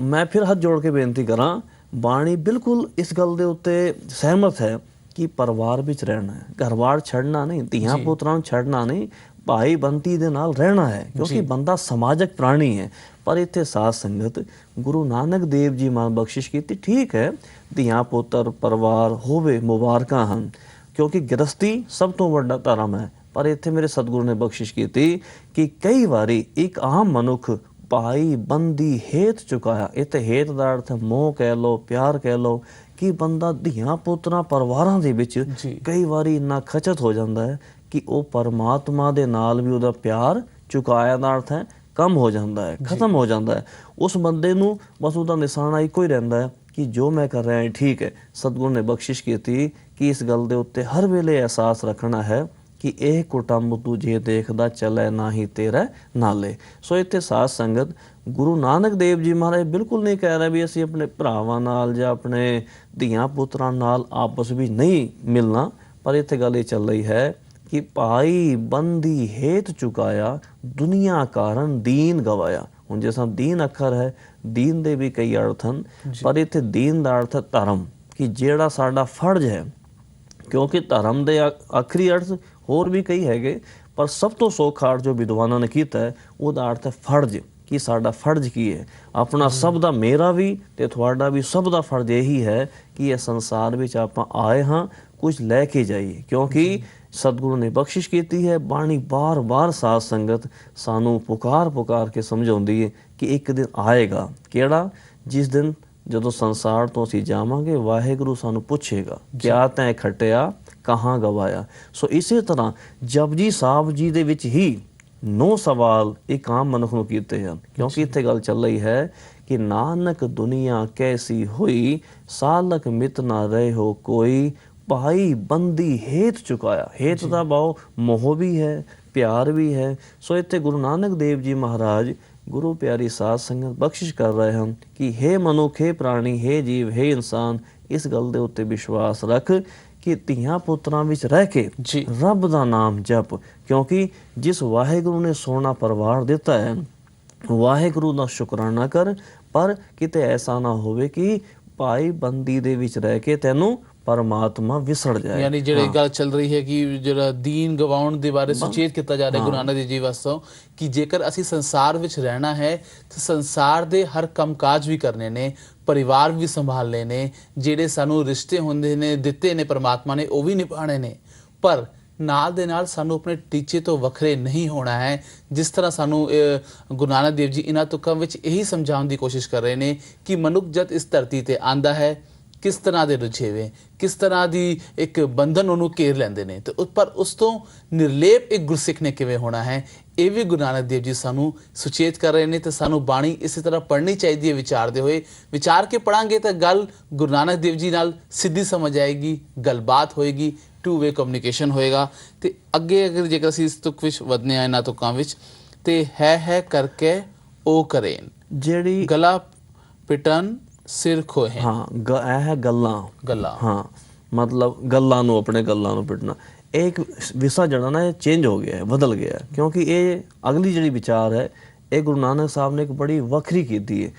ਮੈਂ ਫਿਰ ਹੱਥ ਜੋੜ ਕੇ ਬੇਨਤੀ ਕਰਾਂ, ਬਾਣੀ ਬਿਲਕੁਲ ਇਸ ਗੱਲ ਦੇ ਉੱਤੇ ਸਹਿਮਤ ਹੈ ਕਿ ਪਰਿਵਾਰ ਵਿੱਚ ਰਹਿਣਾ ਹੈ, ਘਰ-ਬਾਰ ਛੱਡਣਾ ਨਹੀਂ, ਧੀਆਂ ਪੁੱਤਰਾਂ ਨੂੰ ਛੱਡਣਾ ਨਹੀਂ, ਭਾਈ ਬੰਤੀ ਦੇ ਨਾਲ ਰਹਿਣਾ ਹੈ, ਕਿਉਂਕਿ ਬੰਦਾ ਸਮਾਜਿਕ ਪ੍ਰਾਣੀ ਹੈ। ਪਰ ਇੱਥੇ ਸਾਧ ਸੰਗਤ ਗੁਰੂ ਨਾਨਕ ਦੇਵ ਜੀ ਮਾਨ ਬਖਸ਼ਿਸ਼ ਕੀਤੀ, ਠੀਕ ਹੈ ਧੀਆਂ ਪੁੱਤਰ ਪਰਿਵਾਰ ਹੋਵੇ, ਮੁਬਾਰਕਾਂ ਹਨ, ਕਿਉਂਕਿ ਗ੍ਰਸਤੀ ਸਭ ਤੋਂ ਵੱਡਾ ਧਰਮ ਹੈ। ਪਰ ਇੱਥੇ ਮੇਰੇ ਸਤਿਗੁਰੂ ਨੇ ਬਖਸ਼ਿਸ਼ ਕੀਤੀ ਕਿ ਕਈ ਵਾਰੀ ਇੱਕ ਆਮ ਮਨੁੱਖ ਭਾਈ ਬੰਦੀ ਹੇਤ ਚੁਕਾਇਆ। ਇੱਥੇ ਹੇਤ ਦਾ ਅਰਥ ਮੋਹ ਕਹਿ ਲਓ, ਪਿਆਰ ਕਹਿ ਲਓ, ਕਿ ਬੰਦਾ ਧੀਆਂ ਪੁੱਤਰਾਂ ਪਰਿਵਾਰਾਂ ਦੇ ਵਿੱਚ ਕਈ ਵਾਰੀ ਇੰਨਾ ਖਚਤ ਹੋ ਜਾਂਦਾ ਹੈ ਕਿ ਉਹ ਪਰਮਾਤਮਾ ਦੇ ਨਾਲ ਵੀ ਉਹਦਾ ਪਿਆਰ ਚੁਕਾਇਆ ਦਾ ਅਰਥ ਹੈ ਕਮ ਹੋ ਜਾਂਦਾ ਹੈ, ਖਤਮ ਹੋ ਜਾਂਦਾ ਹੈ। ਉਸ ਬੰਦੇ ਨੂੰ ਬਸ ਉਹਦਾ ਨਿਸ਼ਾਨਾ ਇੱਕੋ ਹੀ ਰਹਿੰਦਾ ਹੈ ਕਿ ਜੋ ਮੈਂ ਕਰ ਰਿਹਾ ਠੀਕ ਹੈ। ਸਤਿਗੁਰੂ ਨੇ ਬਖਸ਼ਿਸ਼ ਕੀਤੀ ਕਿ ਇਸ ਗੱਲ ਦੇ ਉੱਤੇ ਹਰ ਵੇਲੇ ਅਹਿਸਾਸ ਰੱਖਣਾ ਹੈ ਕਿ ਇਹ ਕੁਟੰਬ ਤੂੰ ਜੇ ਦੇਖਦਾ ਚੱਲੇ ਨਾ ਹੀ ਤੇਰਾ ਨਾਲੇ। ਸੋ ਇੱਥੇ ਸਾਧ ਸੰਗਤ ਗੁਰੂ ਨਾਨਕ ਦੇਵ ਜੀ ਮਹਾਰਾਜ ਬਿਲਕੁਲ ਨਹੀਂ ਕਹਿ ਰਹੇ ਵੀ ਅਸੀਂ ਆਪਣੇ ਭਰਾਵਾਂ ਨਾਲ ਜਾਂ ਆਪਣੇ ਧੀਆਂ ਪੁੱਤਰਾਂ ਨਾਲ ਆਪਸ ਵਿੱਚ ਨਹੀਂ ਮਿਲਣਾ। ਪਰ ਇੱਥੇ ਗੱਲ ਇਹ ਚੱਲ ਰਹੀ ਹੈ ਕਿ ਭਾਈ ਬੰਦੀ ਹੇਤ ਚੁਕਾਇਆ, ਦੁਨੀਆ ਕਾਰਨ ਦੀਨ ਗਵਾਇਆ। ਹੁਣ ਜਿਸ ਤਰ੍ਹਾਂ ਦੀਨ ਅੱਖਰ ਹੈ, ਦੀਨ ਦੇ ਵੀ ਕਈ ਅਰਥ ਹਨ, ਪਰ ਇੱਥੇ ਦੀਨ ਦਾ ਅਰਥ ਹੈ ਧਰਮ, ਕਿ ਜਿਹੜਾ ਸਾਡਾ ਫਰਜ਼ ਹੈ। ਕਿਉਂਕਿ ਧਰਮ ਦੇ ਆਖਰੀ ਅਰਥ ਹੋਰ ਵੀ ਕਈ ਹੈਗੇ, ਪਰ ਸਭ ਤੋਂ ਸੌਖਾ ਅਰਥ ਜੋ ਵਿਦਵਾਨਾਂ ਨੇ ਕੀਤਾ ਹੈ ਉਹਦਾ ਅਰਥ ਹੈ ਫਰਜ਼, ਕਿ ਸਾਡਾ ਫਰਜ਼ ਕੀ ਹੈ। ਆਪਣਾ ਸਭ ਦਾ, ਮੇਰਾ ਵੀ ਤੇ ਤੁਹਾਡਾ ਵੀ ਸਭ ਦਾ ਫਰਜ਼ ਇਹੀ ਹੈ ਕਿ ਇਹ ਸੰਸਾਰ ਵਿੱਚ ਆਪਾਂ ਆਏ ਹਾਂ ਕੁਝ ਲੈ ਕੇ ਜਾਈਏ। ਕਿਉਂਕਿ ਸਤਿਗੁਰੂ ਨੇ ਬਖਸ਼ਿਸ਼ ਕੀਤੀ ਹੈ, ਬਾਣੀ ਬਾਰ-ਬਾਰ ਸਾਧ ਸੰਗਤ ਸਾਨੂੰ ਪੁਕਾਰ ਕੇ ਸਮਝਾਉਂਦੀ ਹੈ ਕਿ ਇੱਕ ਦਿਨ ਆਏਗਾ, ਕਿਹੜਾ, ਜਿਸ ਦਿਨ ਜਦੋਂ ਸੰਸਾਰ ਤੋਂ ਅਸੀਂ ਜਾਵਾਂਗੇ ਵਾਹਿਗੁਰੂ ਸਾਨੂੰ ਪੁੱਛੇਗਾ ਕਿਆ ਤੈਂ ਖੱਟਿਆ ਕਹਾਂ ਗਵਾਇਆ। ਸੋ ਇਸੇ ਤਰ੍ਹਾਂ ਜਪਜੀ ਸਾਹਿਬ ਜੀ ਦੇ ਵਿੱਚ ਹੀ 9 ਸਵਾਲ ਇੱਕ ਆਮ ਮਨੁੱਖ ਨੂੰ ਕੀਤੇ ਹਨ। ਕਿਉਂਕਿ ਇੱਥੇ ਗੱਲ ਚੱਲ ਰਹੀ ਹੈ ਕਿ ਨਾਨਕ ਦੁਨੀਆ ਕੈਸੀ ਹੋਈ, ਸਾਲਕ ਮਿਤ ਨਾ ਰਹੇ ਹੋ ਕੋਈ, ਭਾਈ ਬੰਦੀ ਹੇਤ ਚੁਕਾਇਆ। ਹੇਤ ਦਾ ਭਾਵ ਮੋਹ ਵੀ ਹੈ, ਪਿਆਰ ਵੀ ਹੈ। ਸੋ ਇੱਥੇ ਗੁਰੂ ਨਾਨਕ ਦੇਵ ਜੀ ਮਹਾਰਾਜ ਗੁਰੂ ਪਿਆਰੀ ਸਾਧ ਸੰਗਤ ਬਖਸ਼ਿਸ਼ ਕਰ ਰਹੇ ਹਨ ਕਿ ਹੇ ਮਨੁੱਖ, ਹੇ ਪ੍ਰਾਣੀ, ਹੇ ਜੀਵ, ਹੇ ਇਨਸਾਨ, ਇਸ ਗੱਲ ਦੇ ਉੱਤੇ ਵਿਸ਼ਵਾਸ ਰੱਖ ਕਿ ਧੀਆਂ ਪੁੱਤਰਾਂ ਵਿੱਚ ਰਹਿ ਕੇ ਰੱਬ ਦਾ ਨਾਮ ਜਪ। ਕਿਉਂਕਿ ਜਿਸ ਵਾਹਿਗੁਰੂ ਨੇ ਸੋਹਣਾ ਪਰਿਵਾਰ ਦਿੱਤਾ ਹੈ, ਵਾਹਿਗੁਰੂ ਦਾ ਸ਼ੁਕਰਾਨਾ ਕਰ, ਪਰ ਕਿਤੇ ਐਸਾ ਨਾ ਹੋਵੇ ਕਿ ਭਾਈ ਬੰਦੀ ਦੇ ਵਿੱਚ ਰਹਿ ਕੇ ਤੈਨੂੰ ਪਰਮਾਤਮਾ ਵਿਸੜ ਜਾਏ। ਯਾਨੀ ਜਿਹੜੀ ਗੱਲ ਚੱਲ ਰਹੀ ਹੈ ਕਿ ਜਿਹੜਾ ਦੀਨ ਗਵਾਉਣ ਦੇ ਬਾਰੇ ਸੁਚੇਤ ਕੀਤਾ ਜਾ ਰਿਹਾ ਗੁਰੂ ਨਾਨਕ ਦੇਵ ਜੀ ਵਾਸਤੇ, ਕਿ ਜੇਕਰ ਅਸੀਂ ਸੰਸਾਰ ਵਿੱਚ ਰਹਿਣਾ ਹੈ ਤਾਂ ਸੰਸਾਰ ਦੇ ਹਰ ਕੰਮਕਾਜ ਵੀ ਕਰਨੇ ਨੇ, ਪਰਿਵਾਰ ਵੀ ਸੰਭਾਲਣੇ ਨੇ, ਜਿਹੜੇ ਸਾਨੂੰ ਰਿਸ਼ਤੇ ਹੁੰਦੇ ਨੇ ਦਿੱਤੇ ਨੇ ਪਰਮਾਤਮਾ ਨੇ ਉਹ ਵੀ ਨਿਭਾਉਣੇ ਨੇ। ਪਰ ਨਾਲ ਦੇ ਨਾਲ ਸਾਨੂੰ ਆਪਣੇ ਟੀਚੇ ਤੋਂ ਵੱਖਰੇ ਨਹੀਂ ਹੋਣਾ ਹੈ। ਜਿਸ ਤਰ੍ਹਾਂ ਸਾਨੂੰ ਗੁਰੂ ਨਾਨਕ ਦੇਵ ਜੀ ਇਹਨਾਂ ਤੁਕਾਂ ਵਿੱਚ ਇਹੀ ਸਮਝਾਉਣ ਦੀ ਕੋਸ਼ਿਸ਼ ਕਰ ਰਹੇ ਨੇ ਕਿ ਮਨੁੱਖ ਜਦ ਇਸ ਧਰਤੀ ਤੇ ਆਂਦਾ ਹੈ ਕਿਸ ਤਰ੍ਹਾਂ ਦੇ ਰੁਝੇਵੇਂ, ਕਿਸ ਤਰ੍ਹਾਂ ਦੀ ਇੱਕ ਬੰਧਨ ਉਹਨੂੰ ਘੇਰ ਲੈਂਦੇ ਨੇ, ਤੇ ਪਰ ਉਸ ਤੋਂ ਨਿਰਲੇਪ ਇੱਕ ਗੁਰਸਿੱਖ ਨੇ ਕਿਵੇਂ ਹੋਣਾ ਹੈ, ਇਹ ਵੀ ਗੁਰੂ ਨਾਨਕ ਦੇਵ ਜੀ ਸਾਨੂੰ ਸੁਚੇਤ ਕਰ ਰਹੇ ਨੇ। ਤੇ ਸਾਨੂੰ ਬਾਣੀ ਇਸੇ ਤਰ੍ਹਾਂ ਪੜ੍ਹਨੀ ਚਾਹੀਦੀ ਹੈ ਵਿਚਾਰਦੇ ਹੋਏ। ਵਿਚਾਰ ਕੇ ਪੜ੍ਹਾਂਗੇ ਤਾਂ ਗੱਲ ਗੁਰੂ ਨਾਨਕ ਦੇਵ ਜੀ ਨਾਲ ਸਿੱਧੀ ਸਮਝ ਆਏਗੀ, ਗੱਲਬਾਤ ਹੋਏਗੀ, ਟੂ ਵੇ ਕਮਿਊਨੀਕੇਸ਼ਨ ਹੋਏਗਾ। ਤੇ ਅੱਗੇ ਅਗਰ ਜੇਕਰ ਅਸੀਂ ਇਸ ਤੁਕ ਵਿੱਚ ਵਧਨੇ ਆ ਇਹਨਾਂ ਤੁਕਾਂ ਵਿੱਚ, ਤੇ ਹੈ ਕਰਕੇ ਉਹ ਕਰੇਨ, ਜਿਹੜੀ ਗਲਾ ਪਿਟਨ ਸਿਰ ਖੋਹੇ। ਹਾਂ, ਇਹ ਹੈ ਗੱਲਾਂ। ਹਾਂ, ਮਤਲਬ ਗੱਲਾਂ ਨੂੰ, ਆਪਣੇ ਗੱਲਾਂ ਨੂੰ ਪਿਟਣਾ। ਇਹ ਇੱਕ ਵਿਸ਼ਾ ਜਿਹੜਾ ਨਾ ਇਹ ਚੇਂਜ ਹੋ ਗਿਆ ਹੈ, ਬਦਲ ਗਿਆ ਹੈ। ਕਿਉਂਕਿ ਇਹ ਅਗਲੀ ਜਿਹੜੀ ਵਿਚਾਰ ਹੈ ਇਹ ਗੁਰੂ ਨਾਨਕ ਸਾਹਿਬ ਨੇ ਇੱਕ ਬੜੀ ਵੱਖਰੀ ਕੀਤੀ ਹੈ।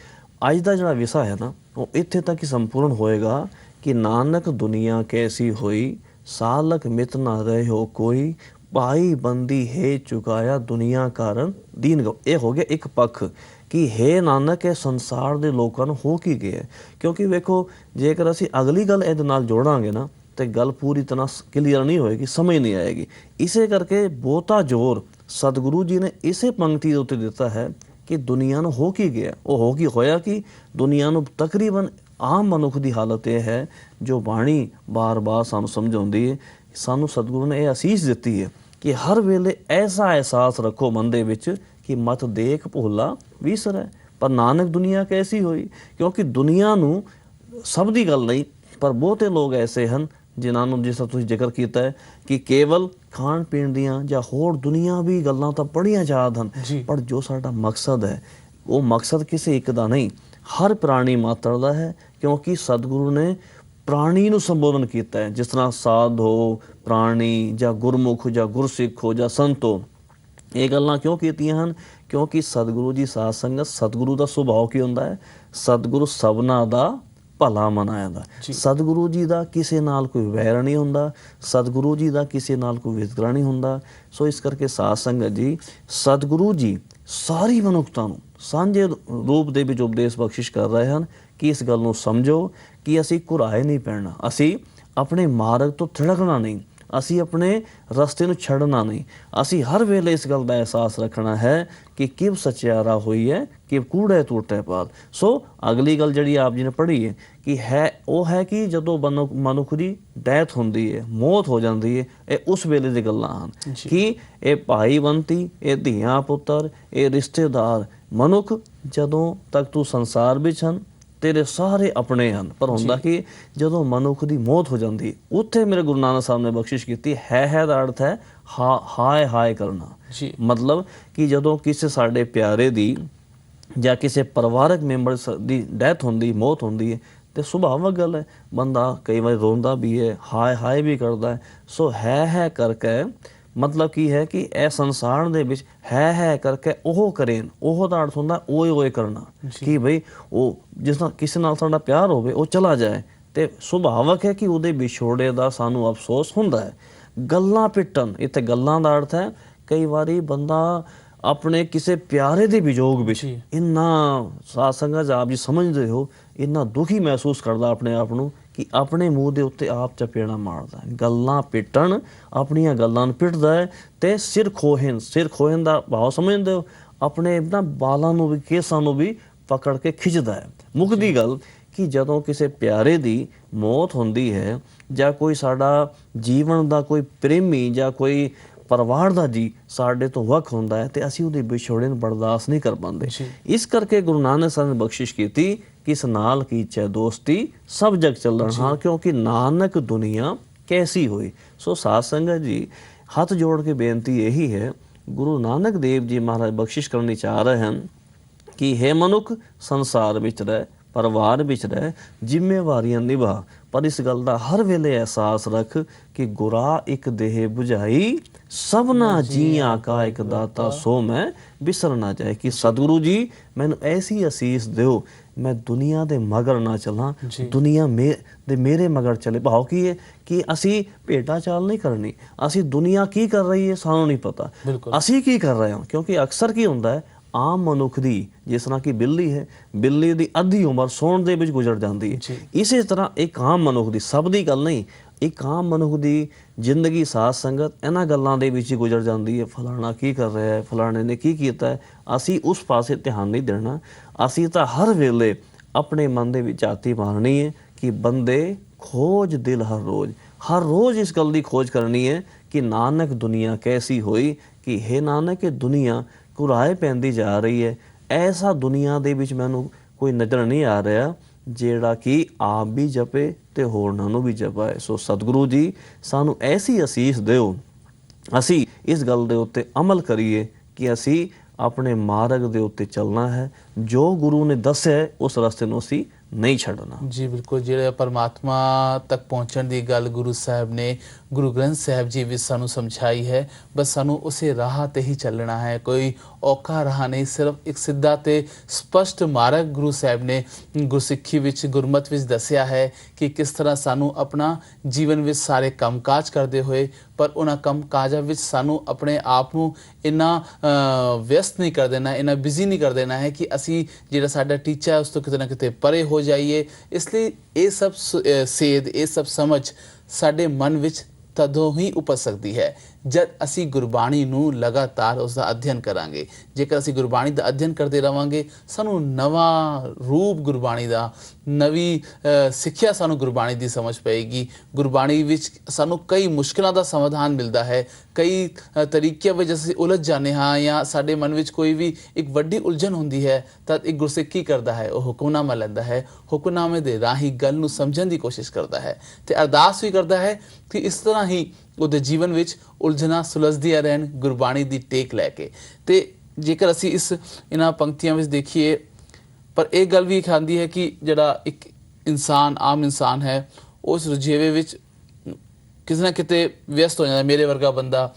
ਅੱਜ ਦਾ ਜਿਹੜਾ ਵਿਸ਼ਾ ਹੈ ਨਾ ਉਹ ਇੱਥੇ ਤੱਕ ਹੀ ਸੰਪੂਰਨ ਹੋਏਗਾ ਕਿ ਨਾਨਕ ਦੁਨੀਆ ਕੈਸੀ ਹੋਈ, ਸਾਲਕ ਮਿਤ ਨਾ ਰਹੇ ਹੋ ਕੋਈ, ਭਾਈ ਬੰਦੀ ਹੈ ਚੁਕਾਇਆ ਦੁਨੀਆ ਕਾਰਨ ਦੀਨ ਗੋ। ਇਹ ਹੋ ਗਿਆ ਇੱਕ ਪੱਖ ਕਿ ਹੇ ਨਾਨਕ ਇਹ ਸੰਸਾਰ ਦੇ ਲੋਕਾਂ ਨੂੰ ਹੋ ਕੀ ਗਿਆ। ਕਿਉਂਕਿ ਵੇਖੋ, ਜੇਕਰ ਅਸੀਂ ਅਗਲੀ ਗੱਲ ਇਹਦੇ ਨਾਲ ਜੋੜਾਂਗੇ ਨਾ ਤੇ ਗੱਲ ਪੂਰੀ ਤਰ੍ਹਾਂ ਕਲੀਅਰ ਨਹੀਂ ਹੋਏਗੀ, ਸਮਝ ਨਹੀਂ ਆਏਗੀ। ਇਸੇ ਕਰਕੇ ਬਹੁਤਾ ਜ਼ੋਰ ਸਤਿਗੁਰੂ ਜੀ ਨੇ ਇਸੇ ਪੰਕਤੀ ਦੇ ਉੱਤੇ ਦਿੱਤਾ ਹੈ ਕਿ ਦੁਨੀਆ ਨੂੰ ਹੋ ਕੀ ਗਿਆ। ਉਹ ਹੋ ਕੀ ਹੋਇਆ ਕਿ ਦੁਨੀਆ ਨੂੰ ਤਕਰੀਬਨ ਆਮ ਮਨੁੱਖ ਦੀ ਹਾਲਤ ਇਹ ਹੈ, ਜੋ ਬਾਣੀ ਬਾਰ-ਬਾਰ ਸਾਨੂੰ ਸਮਝਾਉਂਦੀ ਹੈ ਸਾਨੂੰ ਸਤਿਗੁਰੂ ਨੇ ਇਹ ਅਸੀਸ ਦਿੱਤੀ ਹੈ ਕਿ ਹਰ ਵੇਲੇ ਐਸਾ ਅਹਿਸਾਸ ਰੱਖੋ ਮਨ ਦੇ ਵਿੱਚ ਕਿ ਮਤ ਦੇਖ ਭੋਲਾ ਵਿਸਰੈ। ਪਰ ਨਾਨਕ ਦੁਨੀਆ ਕੈਸੀ ਹੋਈ, ਕਿਉਂਕਿ ਦੁਨੀਆ ਨੂੰ ਸਭ ਦੀ ਗੱਲ ਨਹੀਂ, ਪਰ ਬਹੁਤੇ ਲੋਕ ਐਸੇ ਹਨ ਜਿਨ੍ਹਾਂ ਨੂੰ, ਜਿਸ ਤਰ੍ਹਾਂ ਤੁਸੀਂ ਜ਼ਿਕਰ ਕੀਤਾ ਹੈ ਕਿ ਕੇਵਲ ਖਾਣ ਪੀਣ ਦੀਆਂ ਜਾਂ ਹੋਰ ਦੁਨੀਆਵੀ ਗੱਲਾਂ ਤਾਂ ਬੜੀਆਂ ਯਾਦ ਹਨ, ਪਰ ਜੋ ਸਾਡਾ ਮਕਸਦ ਹੈ ਉਹ ਮਕਸਦ ਕਿਸੇ ਇੱਕ ਦਾ ਨਹੀਂ, ਹਰ ਪ੍ਰਾਣੀ ਮਾਤਰ ਦਾ ਹੈ। ਕਿਉਂਕਿ ਸਤਿਗੁਰੂ ਨੇ ਪ੍ਰਾਣੀ ਨੂੰ ਸੰਬੋਧਨ ਕੀਤਾ ਹੈ, ਜਿਸ ਤਰ੍ਹਾਂ ਸਾਧ ਹੋ, ਪ੍ਰਾਣੀ ਜਾਂ ਗੁਰਮੁਖ ਜਾਂ ਗੁਰਸਿੱਖ ਹੋ ਜਾਂ ਸੰਤ ਹੋ। ਇਹ ਗੱਲਾਂ ਕਿਉਂ ਕੀਤੀਆਂ ਹਨ? ਕਿਉਂਕਿ ਸਤਿਗੁਰੂ ਜੀ ਸਾਧ ਸੰਗਤ, ਸਤਿਗੁਰੂ ਦਾ ਸੁਭਾਅ ਕੀ ਹੁੰਦਾ ਹੈ? ਸਤਿਗੁਰੂ ਸਭਨਾਂ ਦਾ ਭਲਾ ਮਨਾਉਂਦਾ। ਸਤਿਗੁਰੂ ਜੀ ਦਾ ਕਿਸੇ ਨਾਲ ਕੋਈ ਵੈਰ ਨਹੀਂ ਹੁੰਦਾ, ਸਤਿਗੁਰੂ ਜੀ ਦਾ ਕਿਸੇ ਨਾਲ ਕੋਈ ਵਿਤਕਰਾ ਨਹੀਂ ਹੁੰਦਾ। ਸੋ ਇਸ ਕਰਕੇ ਸਾਧ ਸੰਗਤ ਜੀ, ਸਤਿਗੁਰੂ ਜੀ ਸਾਰੀ ਮਨੁੱਖਤਾ ਨੂੰ ਸਾਂਝੇ ਰੂਪ ਦੇ ਵਿੱਚ ਉਪਦੇਸ਼ ਬਖਸ਼ਿਸ਼ ਕਰ ਰਹੇ ਹਨ ਕਿ ਇਸ ਗੱਲ ਨੂੰ ਸਮਝੋ ਕਿ ਅਸੀਂ ਘੁਰਾਏ ਨਹੀਂ ਪੈਣਾ, ਅਸੀਂ ਆਪਣੇ ਮਾਰਗ ਤੋਂ ਥਿੜਕਣਾ ਨਹੀਂ, ਅਸੀਂ ਆਪਣੇ ਰਸਤੇ ਨੂੰ ਛੱਡਣਾ ਨਹੀਂ। ਅਸੀਂ ਹਰ ਵੇਲੇ ਇਸ ਗੱਲ ਦਾ ਅਹਿਸਾਸ ਰੱਖਣਾ ਹੈ ਕਿ ਕਿਵ ਸਚਿਆਰਾ ਹੋਈ ਹੈ, ਕਿਵ ਕੂੜੇ ਟੁੱਟੇ ਪਾਲ। ਸੋ ਅਗਲੀ ਗੱਲ ਜਿਹੜੀ ਆਪ ਜੀ ਨੇ ਪੜ੍ਹੀ ਹੈ ਕਿ ਉਹ ਹੈ ਕਿ ਜਦੋਂ ਮਨੁੱਖ ਦੀ ਡੈਥ ਹੁੰਦੀ ਹੈ, ਮੌਤ ਹੋ ਜਾਂਦੀ ਹੈ, ਇਹ ਉਸ ਵੇਲੇ ਦੀ ਗੱਲਾਂ ਹਨ ਕਿ ਇਹ ਭਾਈ ਬੰਤੀ, ਇਹ ਧੀਆਂ ਪੁੱਤਰ, ਇਹ ਰਿਸ਼ਤੇਦਾਰ, ਮਨੁੱਖ ਜਦੋਂ ਤੱਕ ਤੂੰ ਸੰਸਾਰ ਵਿੱਚ ਹਨ ਤੇਰੇ ਸਾਰੇ ਆਪਣੇ ਹਨ। ਪਰ ਹੁੰਦਾ ਕਿ ਜਦੋਂ ਮਨੁੱਖ ਦੀ ਮੌਤ ਹੋ ਜਾਂਦੀ, ਉੱਥੇ ਮੇਰੇ ਗੁਰੂ ਨਾਨਕ ਸਾਹਿਬ ਨੇ ਬਖਸ਼ਿਸ਼ ਕੀਤੀ ਹੈ ਦਾ ਅਰਥ ਹੈ ਹਾਏ ਹਾਏ ਕਰਨਾ। ਮਤਲਬ ਕਿ ਜਦੋਂ ਕਿਸੇ ਸਾਡੇ ਪਿਆਰੇ ਦੀ ਜਾਂ ਕਿਸੇ ਪਰਿਵਾਰਕ ਮੈਂਬਰ ਦੀ ਡੈਥ ਹੁੰਦੀ, ਮੌਤ ਹੁੰਦੀ ਹੈ, ਤੇ ਸੁਭਾਵਕ ਗੱਲ ਹੈ, ਬੰਦਾ ਕਈ ਵਾਰ ਰੋਂਦਾ ਵੀ ਹੈ, ਹਾਏ ਹਾਏ ਵੀ ਕਰਦਾ ਹੈ। ਸੋ ਹੈ ਕਰਕੇ ਮਤਲਬ ਕੀ ਹੈ ਕਿ ਇਹ ਸੰਸਾਰ ਦੇ ਵਿੱਚ ਹੈ ਕਰਕੇ ਉਹ ਕਰੇ, ਉਹ ਦਾ ਅਰਥ ਹੁੰਦਾ ਓਏ ਕਰਨਾ ਕਿ ਬਈ ਉਹ ਜਿਸ ਨਾਲ ਕਿਸੇ ਨਾਲ ਸਾਡਾ ਪਿਆਰ ਹੋਵੇ ਉਹ ਚਲਾ ਜਾਏ, ਤੇ ਸੁਭਾਵਕ ਹੈ ਕਿ ਉਹਦੇ ਵਿਛੋੜੇ ਦਾ ਸਾਨੂੰ ਅਫਸੋਸ ਹੁੰਦਾ ਹੈ। ਗੱਲਾਂ ਪਿੱਟਣ, ਇੱਥੇ ਗੱਲਾਂ ਦਾ ਅਰਥ ਹੈ ਕਈ ਵਾਰੀ ਬੰਦਾ ਆਪਣੇ ਕਿਸੇ ਪਿਆਰੇ ਦੇ ਵਿਜੋਗ ਵਿੱਚ ਇੰਨਾ, ਸਾਧ ਸੰਗਤ ਆਪ ਜੀ ਸਮਝਦੇ ਹੋ, ਇੰਨਾ ਦੁਖੀ ਮਹਿਸੂਸ ਕਰਦਾ ਆਪਣੇ ਆਪ ਨੂੰ ਕਿ ਆਪਣੇ ਮੂੰਹ ਦੇ ਉੱਤੇ ਆਪ ਚਪੇੜਾਂ ਮਾਰਦਾ ਹੈ। ਗੱਲਾਂ ਪਿੱਟਣ, ਆਪਣੀਆਂ ਗੱਲਾਂ ਨੂੰ ਪਿੱਟਦਾ ਹੈ ਤੇ ਸਿਰ ਖੋਹਣ ਦਾ ਭਾਵ ਸਮਝਦੇ ਹੋ, ਆਪਣੇ ਨਾ ਬਾਲਾਂ ਨੂੰ ਵੀ, ਕੇਸਾਂ ਨੂੰ ਵੀ ਪਕੜ ਕੇ ਖਿੱਚਦਾ ਹੈ। ਮੁੱਕਦੀ ਗੱਲ ਕਿ ਜਦੋਂ ਕਿਸੇ ਪਿਆਰੇ ਦੀ ਮੌਤ ਹੁੰਦੀ ਹੈ ਜਾਂ ਕੋਈ ਸਾਡਾ ਜੀਵਨ ਦਾ ਕੋਈ ਪ੍ਰੇਮੀ ਜਾਂ ਕੋਈ ਪਰਿਵਾਰ ਦਾ ਜੀ ਸਾਡੇ ਤੋਂ ਵੱਖ ਹੁੰਦਾ ਹੈ ਤੇ ਅਸੀਂ ਉਹਦੇ ਵਿਛੋੜੇ ਨੂੰ ਬਰਦਾਸ਼ਤ ਨਹੀਂ ਕਰ ਪਾਉਂਦੇ। ਇਸ ਕਰਕੇ ਗੁਰੂ ਨਾਨਕ ਸਾਹਿਬ ਨੇ ਬਖਸ਼ਿਸ਼ ਕੀਤੀ ਕਿ ਇਸ ਨਾਲ ਕੀਚੈ ਦੋਸਤੀ ਸਭ ਜਗ ਚੱਲਣ ਹਾਰ, ਕਿਉਂਕਿ ਨਾਨਕ ਦੁਨੀਆ ਕੈਸੀ ਹੋਈ। ਸੋ ਸਾਧ ਸੰਗਤ ਜੀ, ਹੱਥ ਜੋੜ ਕੇ ਬੇਨਤੀ ਇਹੀ ਹੈ, ਗੁਰੂ ਨਾਨਕ ਦੇਵ ਜੀ ਮਹਾਰਾਜ ਬਖਸ਼ਿਸ਼ ਕਰਨੀ ਚਾਹ ਰਹੇ ਹਨ ਕਿ ਹੈ ਮਨੁੱਖ ਸੰਸਾਰ ਵਿੱਚ ਰਹਿ, ਪਰਿਵਾਰ ਵਿੱਚ ਰਹਿ, ਜ਼ਿੰਮੇਵਾਰੀਆਂ ਨਿਭਾ, ਪਰ ਇਸ ਗੱਲ ਦਾ ਹਰ ਵੇਲੇ ਅਹਿਸਾਸ ਰੱਖ ਕਿ ਗੁਰਾ ਇੱਕ ਦੇਹ ਬੁਝਾਈ, ਸਭਨਾ ਜੀਆਂ ਕਾ ਇੱਕ ਦਾਤਾ, ਸੋ ਮੈਂ ਬਿਸਰ ਨਾ ਜਾਏ। ਕਿ ਸਤਿਗੁਰੂ ਜੀ ਮੈਨੂੰ ਐਸੀ ਅਸੀਸ ਦਿਓ, ਮੈਂ ਦੁਨੀਆ ਦੇ ਮਗਰ ਨਾ ਚੱਲਾਂ, ਦੁਨੀਆ ਦੇ ਮੇਰੇ ਮਗਰ ਚੱਲੇ। ਭਾਵ ਕੀ ਹੈ ਕਿ ਅਸੀਂ ਭੇਟਾ ਚਾਲ ਨਹੀਂ ਕਰਨੀ, ਅਸੀਂ ਦੁਨੀਆ ਕੀ ਕਰ ਰਹੀ ਹੈ ਸਾਨੂੰ ਨਹੀਂ ਪਤਾ, ਅਸੀਂ ਕੀ ਕਰ ਰਹੇ ਹਾਂ। ਕਿਉਂਕਿ ਅਕਸਰ ਕੀ ਹੁੰਦਾ ਹੈ, ਆਮ ਮਨੁੱਖ ਦੀ, ਜਿਸ ਤਰ੍ਹਾਂ ਕਿ ਬਿੱਲੀ ਹੈ, ਬਿੱਲੀ ਦੀ ਅੱਧੀ ਉਮਰ ਸੌਣ ਦੇ ਵਿੱਚ ਗੁਜ਼ਰ ਜਾਂਦੀ ਹੈ। ਇਸੇ ਤਰ੍ਹਾਂ ਇੱਕ ਆਮ ਮਨੁੱਖ ਦੀ, ਸਭ ਦੀ ਗੱਲ ਨਹੀਂ, ਇੱਕ ਆਮ ਮਨੁੱਖ ਦੀ ਜ਼ਿੰਦਗੀ ਸਾਧ ਸੰਗਤ ਇਹਨਾਂ ਗੱਲਾਂ ਦੇ ਵਿੱਚ ਹੀ ਗੁਜ਼ਰ ਜਾਂਦੀ ਹੈ। ਫਲਾਣਾ ਕੀ ਕਰ ਰਿਹਾ ਹੈ, ਫਲਾਣੇ ਨੇ ਕੀ ਕੀਤਾ ਹੈ, ਅਸੀਂ ਉਸ ਪਾਸੇ ਧਿਆਨ ਨਹੀਂ ਦੇਣਾ। ਅਸੀਂ ਤਾਂ ਹਰ ਵੇਲੇ ਆਪਣੇ ਮਨ ਦੇ ਵਿੱਚ ਝਾਤੀ ਮਾਰਨੀ ਹੈ ਕਿ ਬੰਦੇ ਖੋਜ ਦਿਲ ਹਰ ਰੋਜ਼ ਇਸ ਗੱਲ ਦੀ ਖੋਜ ਕਰਨੀ ਹੈ ਕਿ ਨਾਨਕ ਦੁਨੀਆ ਕੈਸੀ ਹੋਈ, ਕਿ ਹੈ ਨਾਨਕ ਇਹ ਦੁਨੀਆ ਘੁਰਾਏ ਪੈਂਦੀ ਜਾ ਰਹੀ ਹੈ। ਐਸਾ ਦੁਨੀਆ ਦੇ ਵਿੱਚ ਮੈਨੂੰ ਕੋਈ ਨਜ਼ਰ ਨਹੀਂ ਆ ਰਿਹਾ ਜਿਹੜਾ ਕਿ ਆਪ ਵੀ ਜਪੇ ਤੇ ਹੋਰਨਾਂ ਨੂੰ ਵੀ ਜਪਾਏ। ਸੋ ਸਤਿਗੁਰੂ ਜੀ ਸਾਨੂੰ ਐਸੀ ਅਸੀਸ ਦਿਓ, ਅਸੀਂ ਇਸ ਗੱਲ ਦੇ ਉੱਤੇ ਅਮਲ ਕਰੀਏ ਕਿ ਅਸੀਂ ਆਪਣੇ ਮਾਰਗ ਦੇ ਉੱਤੇ ਚੱਲਣਾ ਹੈ, ਜੋ ਗੁਰੂ ਨੇ ਦੱਸਿਆ ਉਸ ਰਸਤੇ ਨੂੰ ਅਸੀਂ ਨਹੀਂ ਛੱਡਣਾ। ਜੀ ਬਿਲਕੁਲ, ਜਿਹੜੇ ਪਰਮਾਤਮਾ ਤੱਕ ਪਹੁੰਚਣ ਦੀ ਗੱਲ ਗੁਰੂ ਸਾਹਿਬ ਨੇ ਗੁਰੂ ਗ੍ਰੰਥ ਸਾਹਿਬ ਜੀ ਵਿੱਚ ਸਾਨੂੰ ਸਮਝਾਈ ਹੈ, ਬਸ ਸਾਨੂੰ ਉਸੇ ਰਾਹ ਤੇ ਹੀ ਚੱਲਣਾ ਹੈ। ਕੋਈ ਔਖਾ ਰਾਹ ਨਹੀਂ, ਸਿਰਫ ਇੱਕ ਸਿੱਧਾ ਤੇ ਸਪਸ਼ਟ ਮਾਰਗ ਗੁਰੂ ਸਾਹਿਬ ਨੇ ਗੁਰਸਿੱਖੀ ਵਿੱਚ, ਗੁਰਮਤ ਵਿੱਚ ਦੱਸਿਆ ਹੈ ਕਿ ਕਿਸ ਤਰ੍ਹਾਂ ਸਾਨੂੰ ਆਪਣਾ ਜੀਵਨ ਵਿੱਚ ਸਾਰੇ ਕੰਮਕਾਜ ਕਰਦੇ ਹੋਏ, ਪਰ ਉਹਨਾਂ ਕੰਮਕਾਜਾਂ ਵਿੱਚ ਸਾਨੂੰ ਆਪਣੇ ਆਪ ਨੂੰ ਇੰਨਾ ਵਿਅਸਤ ਨਹੀਂ ਕਰ ਦੇਣਾ, ਇੰਨਾ ਬਿਜ਼ੀ ਨਹੀਂ ਕਰ ਦੇਣਾ ਹੈ ਕਿ ਅਸੀਂ ਜਿਹੜਾ ਸਾਡਾ ਟੀਚਾ ਹੈ ਉਸ ਤੋਂ ਕਿਤੇ ਨਾ ਕਿਤੇ ਪਰੇ ਹੋ ਜਾਈਏ। ਇਸ ਲਈ ਇਹ ਸਭ ਸੇਧ, ਇਹ ਸਭ ਸਮਝ ਸਾਡੇ ਮਨ ਵਿੱਚ ਤਦੋਂ ਹੀ ਉਪਜ ਸਕਦੀ ਹੈ ਜਦ ਅਸੀਂ ਗੁਰਬਾਣੀ ਨੂੰ ਲਗਾਤਾਰ ਉਸ ਦਾ ਅਧਿਐਨ ਕਰਾਂਗੇ। ਜੇਕਰ ਅਸੀਂ ਗੁਰਬਾਣੀ ਦਾ ਅਧਿਐਨ ਕਰਦੇ ਰਹਾਂਗੇ, ਸਾਨੂੰ ਨਵਾਂ ਰੂਪ ਗੁਰਬਾਣੀ ਦਾ, ਨਵੀਂ ਸਿੱਖਿਆ ਸਾਨੂੰ ਗੁਰਬਾਣੀ ਦੀ ਸਮਝ ਪਏਗੀ। ਗੁਰਬਾਣੀ ਵਿੱਚ ਸਾਨੂੰ ਕਈ ਮੁਸ਼ਕਿਲਾਂ ਦਾ ਸਮਾਧਾਨ ਮਿਲਦਾ ਹੈ, ਕਈ ਤਰੀਕਿਆਂ ਵਿੱਚ ਅਸੀਂ ਉਲਝ ਜਾਂਦੇ ਹਾਂ, ਜਾਂ ਸਾਡੇ ਮਨ ਵਿੱਚ ਕੋਈ ਵੀ ਇੱਕ ਵੱਡੀ ਉਲਝਣ ਹੁੰਦੀ ਹੈ ਤਾਂ ਇੱਕ ਗੁਰਸਿੱਖ ਕੀ ਕਰਦਾ ਹੈ, ਉਹ ਹੁਕਮਨਾਮਾ ਲੈਂਦਾ ਹੈ, ਹੁਕਮਨਾਮੇ ਦੇ ਰਾਹੀਂ ਗੱਲ ਨੂੰ ਸਮਝਣ ਦੀ ਕੋਸ਼ਿਸ਼ ਕਰਦਾ ਹੈ ਤੇ ਅਰਦਾਸ ਵੀ ਕਰਦਾ ਹੈ ਕਿ ਇਸ ਤਰ੍ਹਾਂ ਹੀ ਉਹਦੇ ਜੀਵਨ ਵਿੱਚ ਉਲਝਣਾ ਸੁਲਝਦੀਆਂ ਰਹਿਣ ਗੁਰਬਾਣੀ ਦੀ ਟੇਕ ਲੈ ਕੇ। ਤੇ ਜੇਕਰ ਅਸੀਂ ਇਹਨਾਂ ਪੰਕਤੀਆਂ ਵਿੱਚ ਦੇਖੀਏ, ਪਰ ਇਹ ਗੱਲ ਵੀ ਖਾਂਦੀ ਹੈ ਕਿ ਜਿਹੜਾ ਇੱਕ ਇਨਸਾਨ, ਆਮ ਇਨਸਾਨ ਹੈ, ਉਸ ਰੁਝੇਵੇ ਵਿੱਚ ਕਿਸੇ ਨਾ ਕਿਤੇ ਵਿਅਸਤ ਹੋ ਜਾਂਦਾ। ਮੇਰੇ ਵਰਗਾ ਬੰਦਾ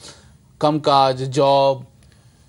ਕੰਮਕਾਜ, ਜੌਬ,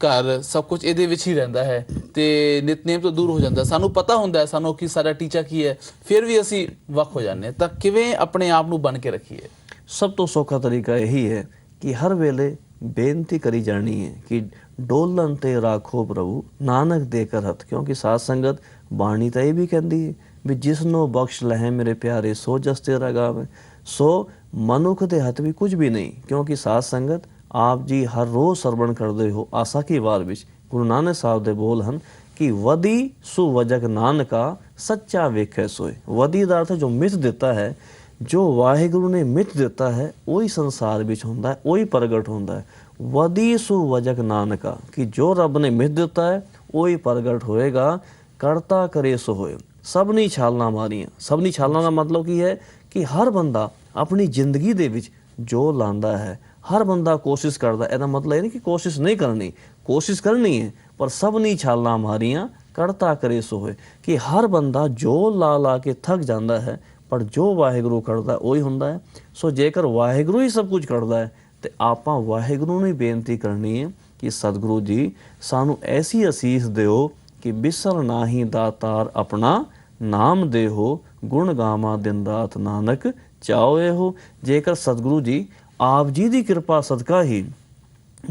ਘਰ, ਸਭ ਕੁਝ ਇਹਦੇ ਵਿੱਚ ਹੀ ਰਹਿੰਦਾ ਹੈ ਤੇ ਨਿਤਨੇਮ ਤੋਂ ਦੂਰ ਹੋ ਜਾਂਦਾ। ਸਾਨੂੰ ਪਤਾ ਹੁੰਦਾ ਹੈ ਸਾਨੂੰ ਕਿ ਸਾਡਾ ਟੀਚਾ ਕੀ ਹੈ, ਫਿਰ ਵੀ ਅਸੀਂ ਵੱਖ ਹੋ ਜਾਂਦੇ ਹਾਂ। ਤਾਂ ਕਿਵੇਂ ਆਪਣੇ ਆਪ ਨੂੰ ਬਣ ਕੇ ਰੱਖੀਏ? ਸਭ ਤੋਂ ਸੌਖਾ ਤਰੀਕਾ ਇਹੀ ਹੈ ਕਿ ਹਰ ਵੇਲੇ ਬੇਨਤੀ ਕਰੀ ਜਾਣੀ ਹੈ ਕਿ ਡੋਲਣ ਤੇ ਰਾਖੋ ਪ੍ਰਭੂ ਨਾਨਕ ਦੇ ਕਰ ਹੱਥ। ਕਿਉਂਕਿ ਸਾਧ ਸੰਗਤ ਬਾਣੀ ਤਾਂ ਇਹ ਵੀ ਕਹਿੰਦੀ ਹੈ ਵੀ ਜਿਸ ਨੂੰ ਬਖਸ਼ ਲਹੇ ਮੇਰੇ ਪਿਆਰੇ ਸੋ ਜਸ ਤੇਰਾ ਗਾਵੇ। ਸੋ ਮਨੁੱਖ ਦੇ ਹੱਥ ਵੀ ਕੁਝ ਵੀ ਨਹੀਂ, ਕਿਉਂਕਿ ਸਾਧ ਸੰਗਤ ਆਪ ਜੀ ਹਰ ਰੋਜ਼ ਸਰਵਣ ਕਰਦੇ ਹੋ। ਆਸਾ ਕੀ ਵਾਰ ਵਿੱਚ ਗੁਰੂ ਨਾਨਕ ਸਾਹਿਬ ਦੇ ਬੋਲ ਹਨ ਕਿ ਵਦੀ ਸੁਵਜਕ ਨਾਨਕਾ ਸੱਚਾ ਵੇਖੈ ਸੋਏ। ਵਦੀ ਦਾ ਅਰਥ ਜੋ ਮਿੱਥ ਦਿੱਤਾ ਹੈ, ਜੋ ਵਾਹਿਗੁਰੂ ਨੇ ਮਿੱਥ ਦਿੱਤਾ ਹੈ ਉਹੀ ਸੰਸਾਰ ਵਿੱਚ ਹੁੰਦਾ ਹੈ, ਉਹੀ ਪ੍ਰਗਟ ਹੁੰਦਾ ਹੈ। ਵਦੀ ਸੁਵਜਕ ਨਾਨਕਾ ਕਿ ਜੋ ਰੱਬ ਨੇ ਮਿੱਥ ਦਿੱਤਾ ਹੈ ਉਹੀ ਪ੍ਰਗਟ ਹੋਏਗਾ। ਕਰਤਾ ਕਰੇ ਸੋ ਹੋਏ। ਸਭਨੀ ਛਾਲਾਂ ਮਾਰੀਆਂ। ਸਭਨੀ ਛਾਲਾਂ ਦਾ ਮਤਲਬ ਕੀ ਹੈ ਕਿ ਹਰ ਬੰਦਾ ਆਪਣੀ ਜ਼ਿੰਦਗੀ ਦੇ ਵਿੱਚ ਜੋ ਲਾਉਂਦਾ ਹੈ, ਹਰ ਬੰਦਾ ਕੋਸ਼ਿਸ਼ ਕਰਦਾ। ਇਹਦਾ ਮਤਲਬ ਇਹ ਨਹੀਂ ਕਿ ਕੋਸ਼ਿਸ਼ ਨਹੀਂ ਕਰਨੀ, ਕੋਸ਼ਿਸ਼ ਕਰਨੀ ਹੈ, ਪਰ ਸਭਨੀ ਛਾਲਾਂ ਮਾਰੀਆਂ ਕਰਤਾ ਕਰੇ ਸੋ ਹੋਏ ਕਿ ਹਰ ਬੰਦਾ ਜੋ ਲਾ ਕੇ ਥੱਕ ਜਾਂਦਾ ਹੈ, ਪਰ ਜੋ ਵਾਹਿਗੁਰੂ ਕਰਦਾ ਉਹੀ ਹੁੰਦਾ ਹੈ। ਸੋ ਜੇਕਰ ਵਾਹਿਗੁਰੂ ਹੀ ਸਭ ਕੁਝ ਕਰਦਾ ਹੈ ਤੇ ਆਪਾਂ ਵਾਹਿਗੁਰੂ ਨੂੰ ਹੀ ਬੇਨਤੀ ਕਰਨੀ ਹੈ ਕਿ ਸਤਿਗੁਰੂ ਜੀ ਸਾਨੂੰ ਐਸੀ ਅਸੀਸ ਦਿਓ ਕਿ ਬਿਸਰ ਨਾਹੀ ਦਾਤਾਰ ਆਪਣਾ ਨਾਮ ਦੇਹੋ, ਗੁਣ ਗਾਵਾਂ ਦਿਨ ਰਾਤ ਨਾਨਕ ਚਾਓ ਇਹੋ। ਜੇਕਰ ਸਤਿਗੁਰੂ ਜੀ ਆਪ ਜੀ ਦੀ ਕਿਰਪਾ ਸਦਕਾ ਹੀ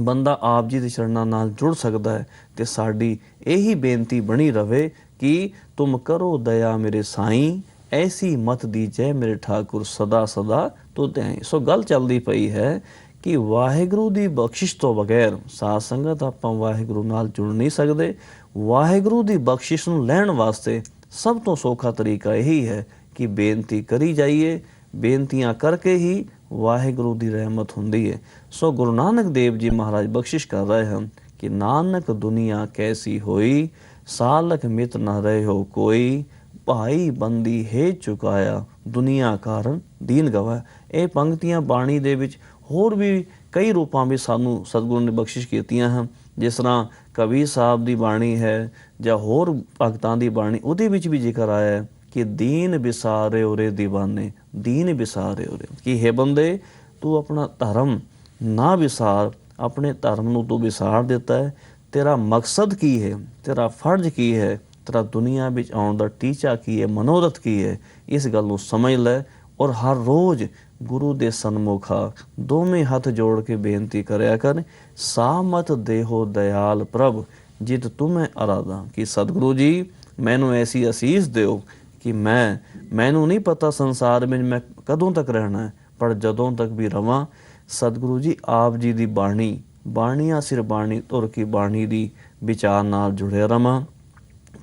ਬੰਦਾ ਆਪ ਜੀ ਦੇ ਚਰਨਾਂ ਨਾਲ ਜੁੜ ਸਕਦਾ ਹੈ ਤੇ ਸਾਡੀ ਇਹੀ ਬੇਨਤੀ ਬਣੀ ਰਵੇ ਕਿ ਤੁਮ ਕਰੋ ਦਇਆ ਮੇਰੇ ਸਾਈਂ, ਐਸੀ ਮਤ ਦੀਜੈ ਮੇਰੇ ਠਾਕੁਰ ਸਦਾ ਸਦਾ ਤੁਧ ਆਏ। ਸੋ ਗੱਲ ਚੱਲਦੀ ਪਈ ਹੈ ਕਿ ਵਾਹਿਗੁਰੂ ਦੀ ਬਖਸ਼ਿਸ਼ ਤੋਂ ਬਗੈਰ ਸਾਧ ਸੰਗਤ ਆਪਾਂ ਵਾਹਿਗੁਰੂ ਨਾਲ ਜੁੜ ਨਹੀਂ ਸਕਦੇ। ਵਾਹਿਗੁਰੂ ਦੀ ਬਖਸ਼ਿਸ਼ ਨੂੰ ਲੈਣ ਵਾਸਤੇ ਸਭ ਤੋਂ ਸੌਖਾ ਤਰੀਕਾ ਇਹੀ ਹੈ ਕਿ ਬੇਨਤੀ ਕਰੀ ਜਾਈਏ। ਬੇਨਤੀਆਂ ਕਰਕੇ ਹੀ ਵਾਹਿਗੁਰੂ ਦੀ ਰਹਿਮਤ ਹੁੰਦੀ ਹੈ। ਸੋ ਗੁਰੂ ਨਾਨਕ ਦੇਵ ਜੀ ਮਹਾਰਾਜ ਬਖਸ਼ਿਸ਼ ਕਰ ਰਹੇ ਹਨ ਕਿ ਨਾਨਕ ਦੁਨੀਆ ਕੈਸੀ ਹੋਈ, ਸਾਲਕ ਮਿਤ ਨਾ ਰਹੇ ਹੋ ਕੋਈ, ਭਾਈ ਬੰਦੀ ਹੈ ਚੁਕਾਇਆ ਦੁਨੀਆ ਕਾਰਨ ਦੀਨ ਗਵਾ। ਇਹ ਪੰਕਤੀਆਂ ਬਾਣੀ ਦੇ ਵਿੱਚ ਹੋਰ ਵੀ ਕਈ ਰੂਪਾਂ ਵਿੱਚ ਸਾਨੂੰ ਸਤਿਗੁਰੂ ਨੇ ਬਖਸ਼ਿਸ਼ ਕੀਤੀਆਂ ਹਨ। ਜਿਸ ਤਰ੍ਹਾਂ ਕਬੀਰ ਸਾਹਿਬ ਦੀ ਬਾਣੀ ਹੈ ਜਾਂ ਹੋਰ ਭਗਤਾਂ ਦੀ ਬਾਣੀ, ਉਹਦੇ ਵਿੱਚ ਵੀ ਜ਼ਿਕਰ ਆਇਆ ਹੈ ਕਿ ਦੀਨ ਵਿਸਾਰੇ ਉਰੇ ਦੀਵਾਨੇ, ਦੀਨ ਵਿਸਾਰੇ ਉਰੇ ਕਿ ਹੇ ਬੰਦੇ ਤੂੰ ਆਪਣਾ ਧਰਮ ਨਾ ਵਿਸਾਰ, ਆਪਣੇ ਧਰਮ ਨੂੰ ਤੂੰ ਵਿਸਾਰ ਦਿੱਤਾ ਹੈ। ਤੇਰਾ ਮਕਸਦ ਕੀ ਹੈ, ਤੇਰਾ ਫਰਜ਼ ਕੀ ਹੈ, ਤੇਰਾ ਦੁਨੀਆ ਵਿੱਚ ਆਉਣ ਦਾ ਟੀਚਾ ਕੀ ਹੈ, ਮਨੋਰਥ ਕੀ ਹੈ, ਇਸ ਗੱਲ ਨੂੰ ਸਮਝ ਲੈ। ਔਰ ਹਰ ਰੋਜ਼ ਗੁਰੂ ਦੇ ਸਨਮੁਖਾ ਦੋਵੇਂ ਹੱਥ ਜੋੜ ਕੇ ਬੇਨਤੀ ਕਰਿਆ ਕਰ, ਸਾਮਤ ਦੇਹੋ ਦਇਆਲ ਪ੍ਰਭ ਜਿਤ ਤੁਮੇ ਅਰਾਧਾ। ਕਿ ਸਤਿਗੁਰੂ ਜੀ ਮੈਨੂੰ ਐਸੀ ਅਸੀਸ ਦਿਓ ਕਿ ਮੈਨੂੰ ਨਹੀਂ ਪਤਾ ਸੰਸਾਰ ਵਿੱਚ ਮੈਂ ਕਦੋਂ ਤੱਕ ਰਹਿਣਾ ਹੈ, ਪਰ ਜਦੋਂ ਤੱਕ ਵੀ ਰਵਾਂ ਸਤਿਗੁਰੂ ਜੀ ਆਪ ਜੀ ਦੀ ਬਾਣੀਆਂ ਸਿਰ ਬਾਣੀ ਧੁਰ ਕੀ ਬਾਣੀ ਦੀ ਵਿਚਾਰ ਨਾਲ ਜੁੜਿਆ ਰਵਾਂ।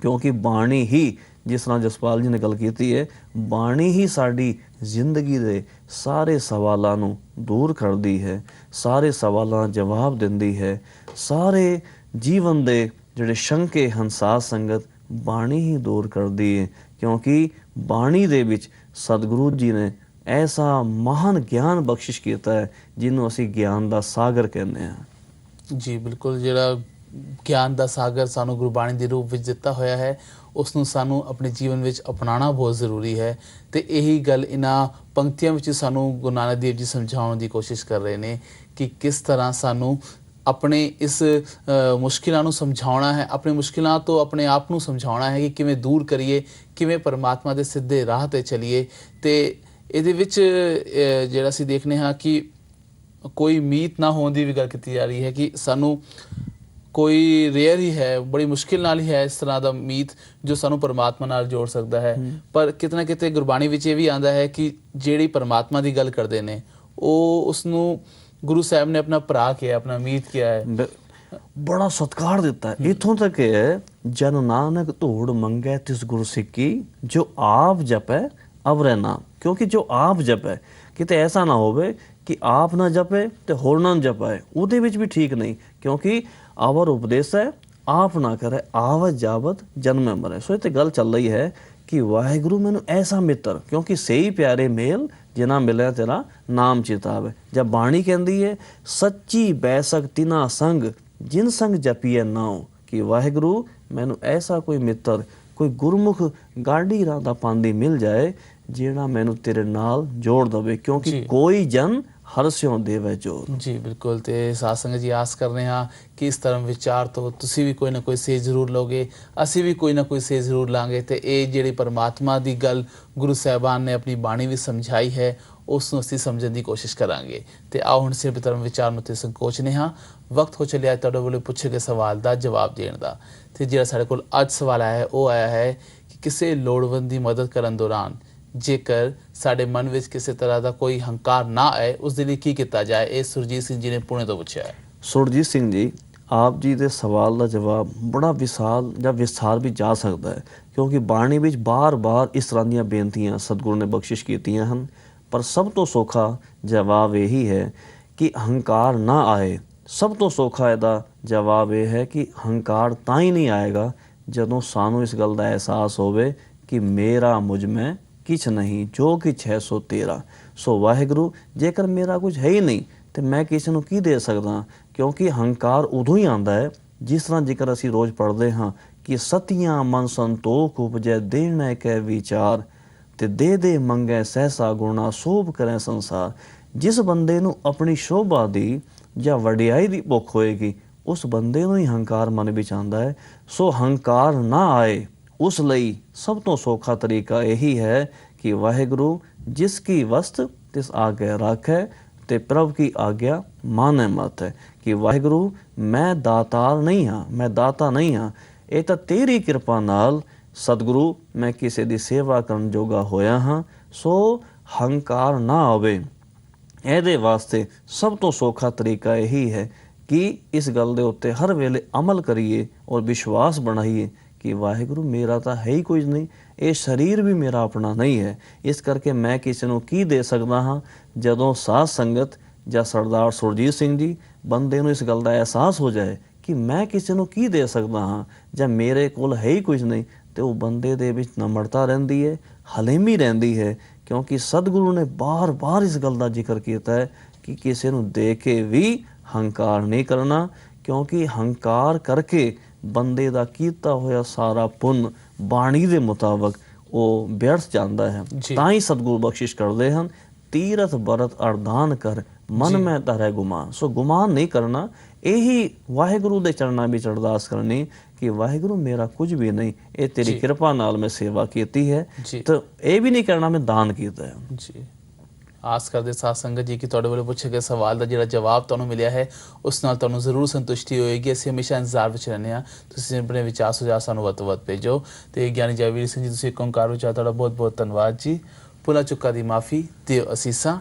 ਕਿਉਂਕਿ ਬਾਣੀ ਹੀ, ਜਿਸ ਤਰ੍ਹਾਂ ਜਸਪਾਲ ਜੀ ਨੇ ਗੱਲ ਕੀਤੀ ਹੈ, ਬਾਣੀ ਹੀ ਸਾਡੀ ਜ਼ਿੰਦਗੀ ਦੇ ਸਾਰੇ ਸਵਾਲਾਂ ਨੂੰ ਦੂਰ ਕਰਦੀ ਹੈ, ਸਾਰੇ ਸਵਾਲਾਂ ਦਾ ਜਵਾਬ ਦਿੰਦੀ ਹੈ। ਸਾਰੇ ਜੀਵਨ ਦੇ ਜਿਹੜੇ ਸ਼ੰਕੇ ਹਨ ਸਾਧ ਸੰਗਤ ਬਾਣੀ ਹੀ ਦੂਰ ਕਰਦੀ ਹੈ। ਕਿਉਂਕਿ ਬਾਣੀ ਦੇ ਵਿੱਚ ਸਤਿਗੁਰੂ ਜੀ ਨੇ ਐਸਾ ਮਹਾਨ ਗਿਆਨ ਬਖਸ਼ਿਸ਼ ਕੀਤਾ ਹੈ ਜਿਹਨੂੰ ਅਸੀਂ ਗਿਆਨ ਦਾ ਸਾਗਰ ਕਹਿੰਦੇ ਹਾਂ। ਜੀ ਬਿਲਕੁਲ, ਜਿਹੜਾ ਗਿਆਨ ਦਾ ਸਾਗਰ ਸਾਨੂੰ ਗੁਰਬਾਣੀ ਦੇ ਰੂਪ ਵਿੱਚ ਦਿੱਤਾ ਹੋਇਆ ਹੈ ਉਸ ਨੂੰ ਸਾਨੂੰ ਆਪਣੇ ਜੀਵਨ ਵਿੱਚ ਅਪਣਾਉਣਾ ਬਹੁਤ ਜ਼ਰੂਰੀ ਹੈ। ਤੇ ਇਹੀ ਗੱਲ ਇਹਨਾਂ ਪੰਕਤੀਆਂ ਵਿੱਚ ਸਾਨੂੰ ਗੁਰੂ ਨਾਨਕ ਦੇਵ ਜੀ ਸਮਝਾਉਣ ਦੀ ਕੋਸ਼ਿਸ਼ ਕਰ ਰਹੇ ਨੇ ਕਿ ਕਿਸ ਤਰ੍ਹਾਂ ਸਾਨੂੰ ਆਪਣੇ ਇਸ ਮੁਸ਼ਕਿਲਾਂ ਨੂੰ ਸਮਝਾਉਣਾ ਹੈ, ਆਪਣੇ ਮੁਸ਼ਕਿਲਾਂ ਤੋਂ ਆਪਣੇ ਆਪ ਨੂੰ ਸਮਝਾਉਣਾ ਹੈ ਕਿ ਕਿਵੇਂ ਦੂਰ ਕਰੀਏ, ਕਿਵੇਂ ਪਰਮਾਤਮਾ ਦੇ ਸਿੱਧੇ ਰਾਹ 'ਤੇ ਚੱਲੀਏ। ਤੇ ਇਹਦੇ ਵਿੱਚ ਜਿਹੜਾ ਅਸੀਂ ਦੇਖਦੇ ਹਾਂ ਕਿ ਕੋਈ ਮੀਤ ਨਾ ਹੋਣ ਦੀ ਵੀ ਗੱਲ ਕੀਤੀ ਜਾ ਰਹੀ ਹੈ ਕਿ ਸਾਨੂੰ ਕੋਈ ਰੇਅਰ ਹੀ ਹੈ, ਬੜੀ ਮੁਸ਼ਕਿਲ ਨਾਲ ਹੀ ਹੈ ਇਸ ਤਰ੍ਹਾਂ ਦਾ ਮੀਤ ਜੋ ਸਾਨੂੰ ਪਰਮਾਤਮਾ ਨਾਲ ਜੋੜ ਸਕਦਾ ਹੈ। ਪਰ ਕਿਤੇ ਨਾ ਕਿਤੇ ਗੁਰਬਾਣੀ ਵਿੱਚ ਇਹ ਵੀ ਆਉਂਦਾ ਹੈ ਕਿ ਜਿਹੜੀ ਪਰਮਾਤਮਾ ਦੀ ਗੱਲ ਕਰਦੇ ਨੇ ਉਹ ਉਸਨੂੰ ਗੁਰੂ ਸਾਹਿਬ ਨੇ ਆਪਣਾ ਭਰਾ ਕਿਹਾ, ਆਪਣਾ ਮੀਤ ਕਿਹਾ ਹੈ। ਬੜਾ ਸਤਿਕਾਰ ਦਿੱਤਾ ਹੈ। ਇੱਥੋਂ ਤੱਕ ਹੈ, ਜਨ ਨਾਨਕ ਧੂੜ ਮੰਗੈ ਤਿਸ ਗੁਰ ਸਿੱਕੀ, ਜੋ ਆਪ ਜਪੈ ਅਵਰੈ ਨਾਮ। ਕਿਉਂਕਿ ਜੋ ਆਪ ਜਪੈ, ਕਿਤੇ ਐਸਾ ਨਾ ਹੋਵੇ ਕਿ ਆਪ ਨਾ ਜਪੇ ਤੇ ਹੋਰਨਾਂ ਨੂੰ ਜਪਾਏ, ਉਹਦੇ ਵਿੱਚ ਵੀ ਠੀਕ ਨਹੀਂ। ਕਿਉਂਕਿ ਆਵਰ ਉਪਦੇਸ ਹੈ, ਆਪ ਨਾ ਕਰੇ ਆਵਤ ਜਾਵਤ ਜਨਮੈ ਮਰੈ। ਸੋ ਇਹ ਤੇ ਗੱਲ ਚੱਲ ਰਹੀ ਹੈ ਕਿ ਵਾਹਿਗੁਰੂ ਮੈਨੂੰ ਐਸਾ ਮਿੱਤਰ, ਕਿਉਂਕਿ ਸਹੀ ਪਿਆਰੇ ਮੇਲ ਜਿਨਾ ਮਿਲਿਆ ਤੇਰਾ ਨਾਮ ਚਿਤਾਵੇ। ਜਦ ਬਾਣੀ ਕਹਿੰਦੀ ਹੈ ਸੱਚੀ ਬੈਸਕ ਤਿਨਾ ਸੰਗ ਜਿਨ ਸੰਗ ਜਪੀਏ ਨਾਉ, ਕਿ ਵਾਹਿਗੁਰੂ ਮੈਨੂੰ ਐਸਾ ਕੋਈ ਮਿੱਤਰ, ਕੋਈ ਗੁਰਮੁਖ ਗਾਡੀ ਰਾਹ ਦਾ ਪਾਂਦੀ ਮਿਲ ਜਾਏ ਜਿਹੜਾ ਮੈਨੂੰ ਤੇਰੇ ਨਾਲ ਜੋੜ ਦਵੇ, ਕਿਉਂਕਿ ਕੋਈ ਜਨ ਹਰ ਸਿਉ ਦੇਵੇ ਜੋਰ। ਜੀ ਬਿਲਕੁਲ। ਤੇ ਸਾਧ ਸੰਗਤ ਜੀ, ਆਸ ਕਰਦੇ ਹਾਂ ਕਿ ਇਸ ਧਰਮ ਵਿਚਾਰ ਤੋਂ ਤੁਸੀਂ ਵੀ ਕੋਈ ਨਾ ਕੋਈ ਸੇਧ ਜ਼ਰੂਰ ਲਓਗੇ, ਅਸੀਂ ਵੀ ਕੋਈ ਨਾ ਕੋਈ ਸੇਧ ਜ਼ਰੂਰ ਲਾਂਗੇ। ਤੇ ਇਹ ਜਿਹੜੀ ਪਰਮਾਤਮਾ ਦੀ ਗੱਲ ਗੁਰੂ ਸਾਹਿਬਾਨ ਨੇ ਆਪਣੀ ਬਾਣੀ ਵਿੱਚ ਸਮਝਾਈ ਹੈ, ਉਸ ਨੂੰ ਅਸੀਂ ਸਮਝਣ ਦੀ ਕੋਸ਼ਿਸ਼ ਕਰਾਂਗੇ। ਤੇ ਆਓ ਹੁਣ ਸਿਰਫ ਧਰਮ ਵਿਚਾਰ ਨੂੰ ਤੇ ਸੰਕੋਚਨੇ ਹਾਂ। ਵਕਤ ਹੋ ਚੱਲਿਆ ਤੁਹਾਡੇ ਵੱਲੋਂ ਪੁੱਛੇ ਗਏ ਸਵਾਲ ਦਾ ਜਵਾਬ ਦੇਣ ਦਾ। ਤੇ ਜਿਹੜਾ ਸਾਡੇ ਕੋਲ ਅੱਜ ਸਵਾਲ ਆਇਆ ਹੈ, ਉਹ ਆਇਆ ਹੈ ਕਿ ਕਿਸੇ ਲੋੜਵੰਦ ਦੀ ਮਦਦ ਕਰਨ ਦੌਰਾਨ ਜੇਕਰ ਸਾਡੇ ਮਨ ਵਿੱਚ ਕਿਸੇ ਤਰ੍ਹਾਂ ਦਾ ਕੋਈ ਹੰਕਾਰ ਨਾ ਆਏ, ਉਸ ਦੇ ਲਈ ਕੀ ਕੀਤਾ ਜਾਏ? ਇਹ ਸੁਰਜੀਤ ਸਿੰਘ ਜੀ ਨੇ ਪੁਣੇ ਤੋਂ ਪੁੱਛਿਆ ਹੈ। ਸੁਰਜੀਤ ਸਿੰਘ ਜੀ, ਆਪ ਜੀ ਦੇ ਸਵਾਲ ਦਾ ਜਵਾਬ ਬੜਾ ਵਿਸਾਲ ਜਾਂ ਵਿਸਥਾਰ ਵੀ ਜਾ ਸਕਦਾ ਹੈ, ਕਿਉਂਕਿ ਬਾਣੀ ਵਿੱਚ ਬਾਰ-ਬਾਰ ਇਸ ਤਰ੍ਹਾਂ ਦੀਆਂ ਬੇਨਤੀਆਂ ਸਤਿਗੁਰੂ ਨੇ ਬਖਸ਼ਿਸ਼ ਕੀਤੀਆਂ ਹਨ। ਪਰ ਸਭ ਤੋਂ ਸੌਖਾ ਜਵਾਬ ਇਹੀ ਹੈ ਕਿ ਹੰਕਾਰ ਨਾ ਆਏ। ਸਭ ਤੋਂ ਸੌਖਾ ਇਹਦਾ ਜਵਾਬ ਇਹ ਹੈ ਕਿ ਹੰਕਾਰ ਤਾਂ ਹੀ ਨਹੀਂ ਆਏਗਾ ਜਦੋਂ ਸਾਨੂੰ ਇਸ ਗੱਲ ਦਾ ਅਹਿਸਾਸ ਹੋਵੇ ਕਿ ਮੇਰਾ ਮੁਝ ਮੈਂ ਕਿਛ ਨਹੀਂ, ਜੋ ਕਿਛ ਹੈ ਸੋ ਤੇਰਾ। ਸੋ ਵਾਹਿਗੁਰੂ, ਜੇਕਰ ਮੇਰਾ ਕੁਝ ਹੈ ਹੀ ਨਹੀਂ ਤੇ ਮੈਂ ਕਿਸੇ ਨੂੰ ਕੀ ਦੇ ਸਕਦਾ? ਕਿਉਂਕਿ ਹੰਕਾਰ ਉਦੋਂ ਹੀ ਆਉਂਦਾ ਹੈ ਜਿਸ ਤਰ੍ਹਾਂ ਜੇਕਰ ਅਸੀਂ ਰੋਜ਼ ਪੜ੍ਹਦੇ ਹਾਂ ਕਿ ਸਤੀਆਂ ਮਨ ਸੰਤੋਖ ਉਪਜੈ ਦੇਣਾ ਕੈ ਵਿਚਾਰ, ਤੇ ਦੇ ਦੇ ਮੰਗੈ ਸਹਿਸਾ ਗੁਣਾ ਸੋਭ ਕਰੇ ਸੰਸਾਰ। ਜਿਸ ਬੰਦੇ ਨੂੰ ਆਪਣੀ ਸ਼ੋਭਾ ਦੀ ਜਾਂ ਵਡਿਆਈ ਦੀ ਭੁੱਖ ਹੋਏਗੀ, ਉਸ ਬੰਦੇ ਨੂੰ ਹੀ ਹੰਕਾਰ ਮਨ ਵਿੱਚ ਆਉਂਦਾ ਹੈ। ਸੋ ਹੰਕਾਰ ਨਾ ਆਏ, ਉਸ ਲਈ ਸਭ ਤੋਂ ਸੌਖਾ ਤਰੀਕਾ ਇਹੀ ਹੈ ਕਿ ਵਾਹਿਗੁਰੂ ਜਿਸ ਕੀ ਵਸਤ ਤਿਸ ਆਗੇ ਰੱਖੈ, ਤੇ ਪ੍ਰਭ ਕੀ ਆਗਿਆ ਮਾਨੈ ਮਤ ਹੈ। ਕਿ ਵਾਹਿਗੁਰੂ ਮੈਂ ਦਾਤਾਰ ਨਹੀਂ ਹਾਂ, ਮੈਂ ਦਾਤਾ ਨਹੀਂ ਹਾਂ, ਇਹ ਤਾਂ ਤੇਰੀ ਕਿਰਪਾ ਨਾਲ ਸਤਿਗੁਰੂ ਮੈਂ ਕਿਸੇ ਦੀ ਸੇਵਾ ਕਰਨ ਜੋਗਾ ਹੋਇਆ ਹਾਂ। ਸੋ ਹੰਕਾਰ ਨਾ ਆਵੇ, ਇਹਦੇ ਵਾਸਤੇ ਸਭ ਤੋਂ ਸੌਖਾ ਤਰੀਕਾ ਇਹੀ ਹੈ ਕਿ ਇਸ ਗੱਲ ਦੇ ਉੱਤੇ ਹਰ ਵੇਲੇ ਅਮਲ ਕਰੀਏ ਔਰ ਵਿਸ਼ਵਾਸ ਬਣਾਈਏ ਕਿ ਵਾਹਿਗੁਰੂ ਮੇਰਾ ਤਾਂ ਹੈ ਹੀ ਕੁਝ ਨਹੀਂ, ਇਹ ਸਰੀਰ ਵੀ ਮੇਰਾ ਆਪਣਾ ਨਹੀਂ ਹੈ, ਇਸ ਕਰਕੇ ਮੈਂ ਕਿਸੇ ਨੂੰ ਕੀ ਦੇ ਸਕਦਾ ਹਾਂ। ਜਦੋਂ ਸਾਧ ਸੰਗਤ ਜਾਂ ਸਰਦਾਰ ਸੁਰਜੀਤ ਸਿੰਘ ਜੀ ਬੰਦੇ ਨੂੰ ਇਸ ਗੱਲ ਦਾ ਅਹਿਸਾਸ ਹੋ ਜਾਏ ਕਿ ਮੈਂ ਕਿਸੇ ਨੂੰ ਕੀ ਦੇ ਸਕਦਾ ਹਾਂ ਜਾਂ ਮੇਰੇ ਕੋਲ ਹੈ ਹੀ ਕੁਝ ਨਹੀਂ, ਤੇ ਉਹ ਬੰਦੇ ਦੇ ਵਿੱਚ ਨਮਰਤਾ ਰਹਿੰਦੀ ਹੈ, ਹਲੇਮੀ ਰਹਿੰਦੀ ਹੈ। ਕਿਉਂਕਿ ਸਤਿਗੁਰੂ ਨੇ ਬਾਰ-ਬਾਰ ਇਸ ਗੱਲ ਦਾ ਜ਼ਿਕਰ ਕੀਤਾ ਹੈ ਕਿ ਕਿਸੇ ਨੂੰ ਦੇ ਕੇ ਵੀ ਹੰਕਾਰ ਨਹੀਂ ਕਰਨਾ, ਕਿਉਂਕਿ ਹੰਕਾਰ ਕਰਕੇ ਬੰਦੇ ਦਾ ਕੀਤਾ ਹੋਇਆ ਸਾਰਾ ਪੁੰਨ ਬਾਣੀ ਦੇ ਮੁਤਾਬਕ ਉਹ ਵਿਅਰਥ ਜਾਂਦਾ ਹੈ। ਤਾਂ ਹੀ ਸਤਿਗੁਰੂ ਬਖਸ਼ਿਸ਼ ਕਰਦੇ ਹਨ, ਤੀਰਥ ਬਰਤ ਅਰਦਾਨ ਕਰ ਮਨ ਮੈਂ ਧਰੈ ਗੁਮਾਨ। ਸੋ ਗੁਮਾਨ ਨਹੀਂ ਕਰਨਾ, ਇਹੀ ਵਾਹਿਗੁਰੂ ਦੇ ਚਰਨਾਂ ਵਿੱਚ ਅਰਦਾਸ ਕਰਨੀ ਕਿ ਵਾਹਿਗੁਰੂ ਮੇਰਾ ਕੁਝ ਵੀ ਨਹੀਂ, ਇਹ ਤੇਰੀ ਕਿਰਪਾ ਨਾਲ ਮੈਂ ਸੇਵਾ ਕੀਤੀ ਹੈ। ਤਾਂ ਇਹ ਵੀ ਨਹੀਂ ਕਰਨਾ ਮੈਂ ਦਾਨ ਕੀਤਾ ਹੈ। ਜੀ ਆਸ ਕਰਦੇ ਸਾਧ ਸੰਗਤ ਜੀ ਕਿ ਤੁਹਾਡੇ ਵੱਲੋਂ ਪੁੱਛੇ ਗਏ ਸਵਾਲ ਦਾ ਜਿਹੜਾ ਜਵਾਬ ਤੁਹਾਨੂੰ ਮਿਲਿਆ ਹੈ, ਉਸ ਨਾਲ ਤੁਹਾਨੂੰ ਜ਼ਰੂਰ ਸੰਤੁਸ਼ਟੀ ਹੋਏਗੀ। ਅਸੀਂ ਹਮੇਸ਼ਾ ਇੰਤਜ਼ਾਰ ਵਿੱਚ ਰਹਿੰਦੇ ਹਾਂ, ਤੁਸੀਂ ਆਪਣੇ ਵਿਚਾਰ ਸੁਝਾਅ ਸਾਨੂੰ ਵੱਧ ਤੋਂ ਵੱਧ ਭੇਜੋ। ਤੇ ਗਿਆਨੀ ਜੈਵੀਰ ਸਿੰਘ ਜੀ, ਤੁਸੀਂ ਓਂਕਾਰ ਵਿਚਾਰ, ਤੁਹਾਡਾ ਬਹੁਤ ਬਹੁਤ ਧੰਨਵਾਦ ਜੀ। ਭੁੱਲਾਂ ਚੁੱਕਾਂ ਦੀ ਮਾਫੀ ਦਿਓ ਅਸੀਸਾਂ।